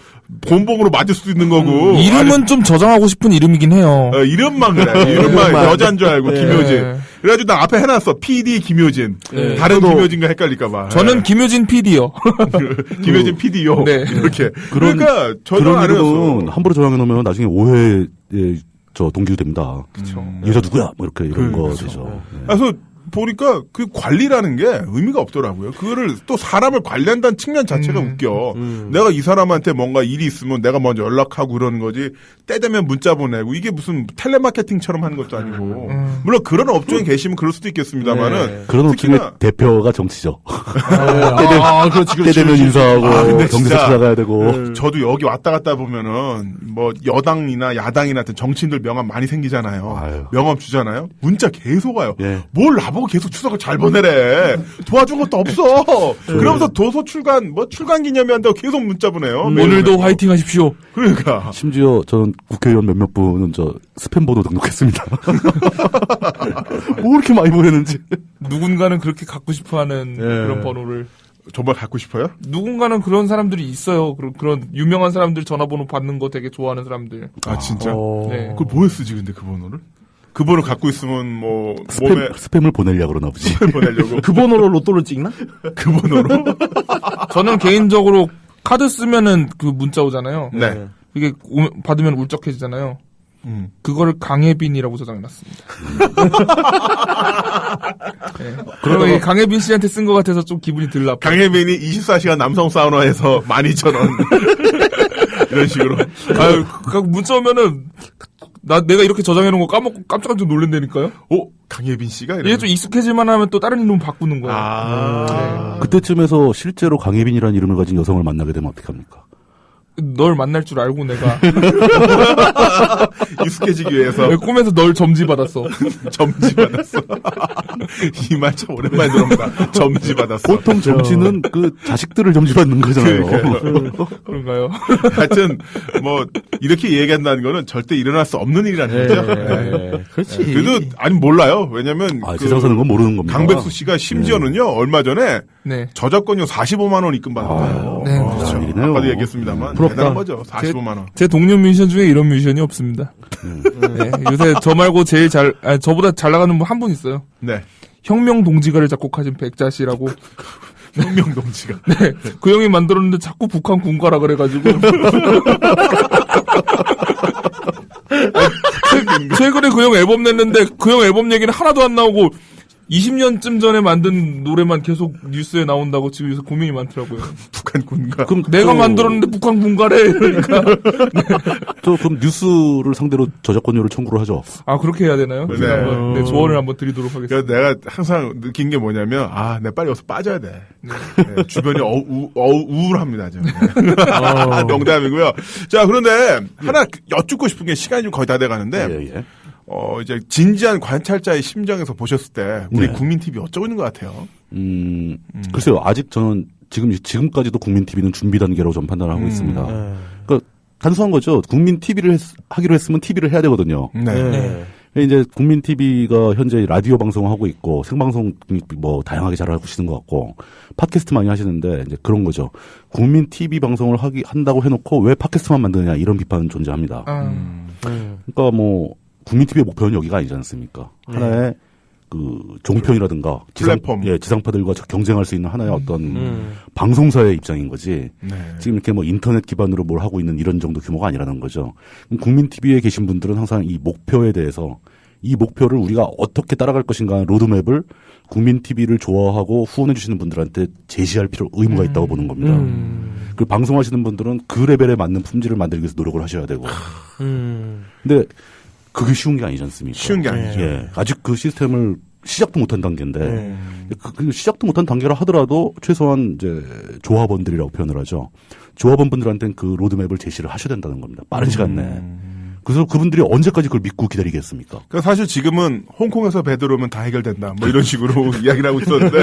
곤봉으로 맞을 수도 있는 거고. 이름은 좀 저장하고 싶은 이름이긴 해요. 이름만 그래. 이름만 여자인 줄 알고 김효진. 그래가지고 나 앞에 해놨어. PD 김효진. 다른 김효진과 헷갈릴까봐. 저는 김효진 PD요. 김효진 PD요. 네. 이렇게. 그러니까 저는 안 이름은 함부로 저장해놓으면 나중에 오해에 동기도 됩니다. 그쵸. 여자 누구야? 뭐 이런 거 되죠. 그래서 보니까 그 관리라는 게 의미가 없더라고요. 그거를 또 사람을 관리한다는 측면 자체가 웃겨. 내가 이 사람한테 뭔가 일이 있으면 내가 먼저 연락하고 그러는 거지. 때 되면 문자 보내고 이게 무슨 텔레마케팅처럼 하는 것도 아니고. 물론 그런 업종에 계시면 그럴 수도 있겠습니다만은 그런 업종의 대표가 정치죠. 그렇지. 때 되면 인사하고 근데 경제서 진짜 찾아가야 되고. 저도 여기 왔다 갔다 보면은 뭐 여당이나 야당이나 같은 정치인들 명함 많이 생기잖아요. 아유. 명함 주잖아요. 문자 계속 와요. 예. 뭘 나보고 계속 추석을 잘 보내래. 도와준 것도 없어. 그러면서 도서 출간 기념회 한다고 계속 문자 보내요. 오늘도 화이팅 하십시오. 그러니까. 심지어 저는 국회의원 몇몇 분은 스팸 번호 등록했습니다. 뭐 이렇게 많이 보내는지. 누군가는 그렇게 갖고 싶어하는 그런 번호를. 정말 갖고 싶어요? 누군가는 그런 사람들이 있어요. 그런 유명한 사람들 전화번호 받는 거 되게 좋아하는 사람들. 아 진짜? 네. 그걸 뭐에 쓰지 근데 그 번호를? 그 번호 갖고 있으면 뭐 몸에 스팸을 보내려고 그러나 보지. 보내려고 그 번호로 로또를 찍나? 그 번호로? 저는 개인적으로 카드 쓰면은 그 문자 오잖아요. 네. 그게 받으면 울적해지잖아요. 그거를 강혜빈이라고 저장해놨습니다. 네. 그러면 강혜빈 씨한테 쓴 것 같아서 좀 기분이 들 나빠. 강혜빈이 24시간 남성 사우나에서 12,000원 이런 식으로. 아유, 문자 오면은 내가 이렇게 저장해놓은 거 까먹고 깜짝깜짝 놀란다니까요. 강혜빈 씨가 이게 좀 익숙해질만 하면 또 다른 이름 바꾸는 거예요. 네. 그때쯤에서 실제로 강혜빈이라는 이름을 가진 여성을 만나게 되면 어떡합니까? 널 만날 줄 알고 내가 익숙해지기 위해서 꿈에서 널 점지받았어. 점지받았어. 이 말 참 오랜만에 들어봅니다. 점지받았어. 보통 점지는 그 자식들을 점지받는 거잖아요. 그런가요? 하여튼 뭐 이렇게 얘기한다는 거는 절대 일어날 수 없는 일이라는 거죠. 그렇지. 그래도 아니 몰라요. 왜냐면 세상 사는 건 모르는 겁니다. 강백수 씨가 심지어는요 얼마 전에 네. 저작권료 45만 원 입금 받았대요. 네, 그렇죠. 아까도 얘기했습니다만 대단한 거죠. 45만 원. 제 동료 뮤지션 중에 이런 뮤지션이 없습니다. 네, 요새 저 말고 제일 저보다 잘 나가는 분 한 분 있어요. 네. 혁명 동지가를 작곡하신 백자 씨라고. 혁명 동지가. 네. 그 형이 만들었는데 자꾸 북한 군가라 그래가지고. 최근에 그 형 앨범 냈는데 그 형 앨범 얘기는 하나도 안 나오고 20년쯤 전에 만든 노래만 계속 뉴스에 나온다고 지금 요새 고민이 많더라고요. 북한 군가. 그럼 내가 만들었는데 북한 군가래. 그러니까. 그럼 뉴스를 상대로 저작권료를 청구를 하죠. 아, 그렇게 해야 되나요? 네. 제가 한번 조언을 한번 드리도록 하겠습니다. 그래서 내가 항상 느낀 게 뭐냐면, 내가 빨리 여기서 빠져야 돼. 네, 주변이 우울합니다, 지금. 농담이고요. 자, 그런데 하나 여쭙고 싶은 게 시간이 좀 거의 다 돼 가는데, 예. 이제 진지한 관찰자의 심정에서 보셨을 때, 우리 네. 국민TV 어쩌고 있는 것 같아요? 글쎄요. 아직 저는 지금까지도 국민TV는 준비 단계라고 전 판단을 하고 있습니다. 그러니까 단순한 거죠. 국민TV를 하기로 했으면 TV를 해야 되거든요. 네. 이제 국민TV가 현재 라디오 방송을 하고 있고 생방송 뭐 다양하게 잘 하시는 것 같고 팟캐스트 많이 하시는데 이제 그런 거죠. 국민TV 방송을 한다고 해놓고 왜 팟캐스트만 만드느냐 이런 비판은 존재합니다. 그러니까 뭐 국민TV의 목표는 여기가 아니지 않습니까? 하나의 그 종편이라든가 플랫폼. 지상파들과 경쟁할 수 있는 하나의 어떤 방송사의 입장인 거지. 네. 지금 이렇게 뭐 인터넷 기반으로 뭘 하고 있는 이런 정도 규모가 아니라는 거죠. 국민TV에 계신 분들은 항상 이 목표에 대해서 이 목표를 우리가 어떻게 따라갈 것인가 하는 로드맵을 국민TV를 좋아하고 후원해 주시는 분들한테 제시할 의무가 있다고 보는 겁니다. 그리고 방송하시는 분들은 그 레벨에 맞는 품질을 만들기 위해서 노력을 하셔야 되고. 근데 그게 쉬운 게 아니지 않습니까? 쉬운 게 아니죠. 예. 아직 그 시스템을 시작도 못한 단계인데, 그 시작도 못한 단계라 하더라도 최소한 이제 조합원들이라고 표현을 하죠. 조합원분들한테는 그 로드맵을 제시를 하셔야 된다는 겁니다. 빠른 시간 내에. 그래서 그분들이 언제까지 그걸 믿고 기다리겠습니까? 그러니까 사실 지금은 홍콩에서 배 들어오면 다 해결된다. 뭐 이런 식으로 이야기를 하고 있었는데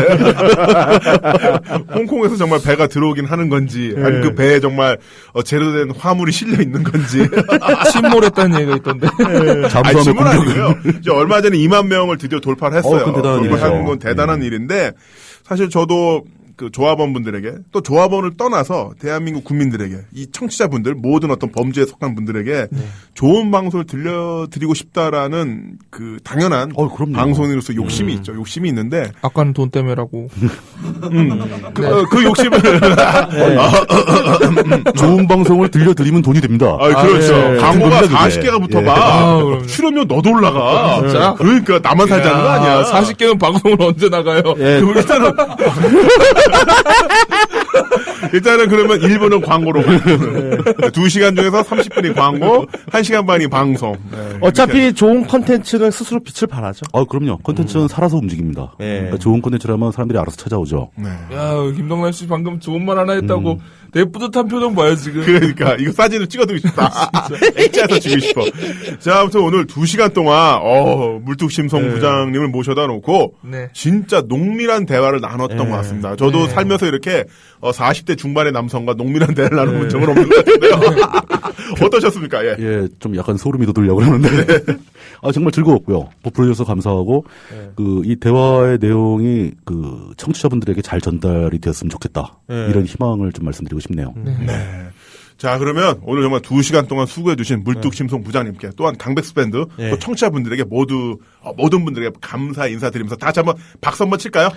홍콩에서 정말 배가 들어오긴 하는 건지 아니 그 배에 정말 제대로 된 화물이 실려 있는 건지 침몰했다는 얘기가 있던데. 아니 침몰 아니고요. 이제 얼마 전에 2만 명을 드디어 돌파를 했어요. 그건 대단한 돌파하는 일이죠. 건 대단한 일인데 사실 저도 그 조합원분들에게 또 조합원을 떠나서 대한민국 국민들에게 이 청취자분들 모든 어떤 범죄에 속한 분들에게 좋은 방송을 들려드리고 싶다라는 그 당연한 그럼요. 방송인으로서 욕심이 있죠. 욕심이 있는데 아까는 돈 때문에라고. 그 욕심을. 좋은 방송을 들려드리면 돈이 됩니다. 그렇죠. 예. 광고가 그게. 40개가 붙어봐. 출연료 너도 올라가. 진짜? 그러니까 나만 살지 않는 거 아니야. 40개는 방송을 언제 나가요? 예. 일단은 그러면 1분은 광고로. 2시간 중에서 30분이 광고, 1시간 반이 방송. 네, 어차피 좋은 컨텐츠는 스스로 빛을 발하죠. 그럼요. 콘텐츠는 살아서 움직입니다. 예. 그러니까 좋은 콘텐츠라면 사람들이 알아서 찾아오죠. 야, 김동남 씨 방금 좋은 말 하나 했다고 되게 뿌듯한 표정 봐요, 지금. 그러니까 이거 사진을 찍어두고 싶다. 액자에서 주고 싶어. 자, 아무튼 오늘 2시간 동안 물뚝심송 부장님을 모셔다 놓고 네. 진짜 농밀한 대화를 나눴던 것 같습니다. 저도 살면서 이렇게 40대 중반의 남성과 농밀한 대화를 나눠본 적은 없는 것 같은데요. 어떠셨습니까? 예. 예, 좀 약간 소름이 돋으려고 그러는데. 정말 즐거웠고요. 불러주셔서 감사하고, 이 대화의 내용이 청취자분들에게 잘 전달이 되었으면 좋겠다. 이런 희망을 좀 말씀드리고 싶네요. 네. 자, 그러면 오늘 정말 2시간 동안 수고해주신 물뚝심송 부장님께 또한 강백스 밴드 또 청취자분들에게 모든 분들에게 감사 인사드리면서 다시 한번 박수 한번 칠까요?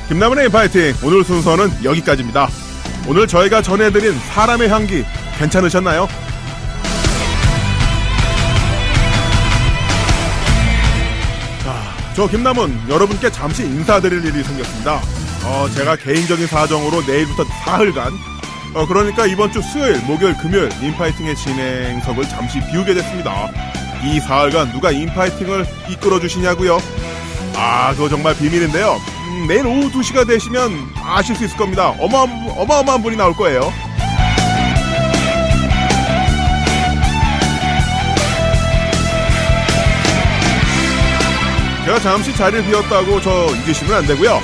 김남은의 인파이팅 오늘 순서는 여기까지입니다. 오늘 저희가 전해드린 사람의 향기 괜찮으셨나요? 저 김남은 여러분께 잠시 인사드릴 일이 생겼습니다. 제가 개인적인 사정으로 내일부터 사흘간 그러니까 이번 주 수요일, 목요일, 금요일 인파이팅의 진행석을 잠시 비우게 됐습니다. 이 사흘간 누가 인파이팅을 이끌어 주시냐고요? 그거 정말 비밀인데요. 내일 오후 2시가 되시면 아실 수 있을 겁니다. 어마어마한 분이 나올 거예요. 제가 잠시 자리를 비웠다고 저 잊으시면 안 되고요.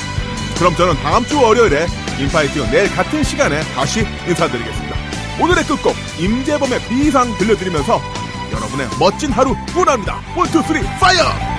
그럼 저는 다음 주 월요일에 인파이팅 내일 같은 시간에 다시 인사드리겠습니다. 오늘의 끝곡 임재범의 비상 들려드리면서 여러분의 멋진 하루 응원합니다. 1, 2, 3, 파이어!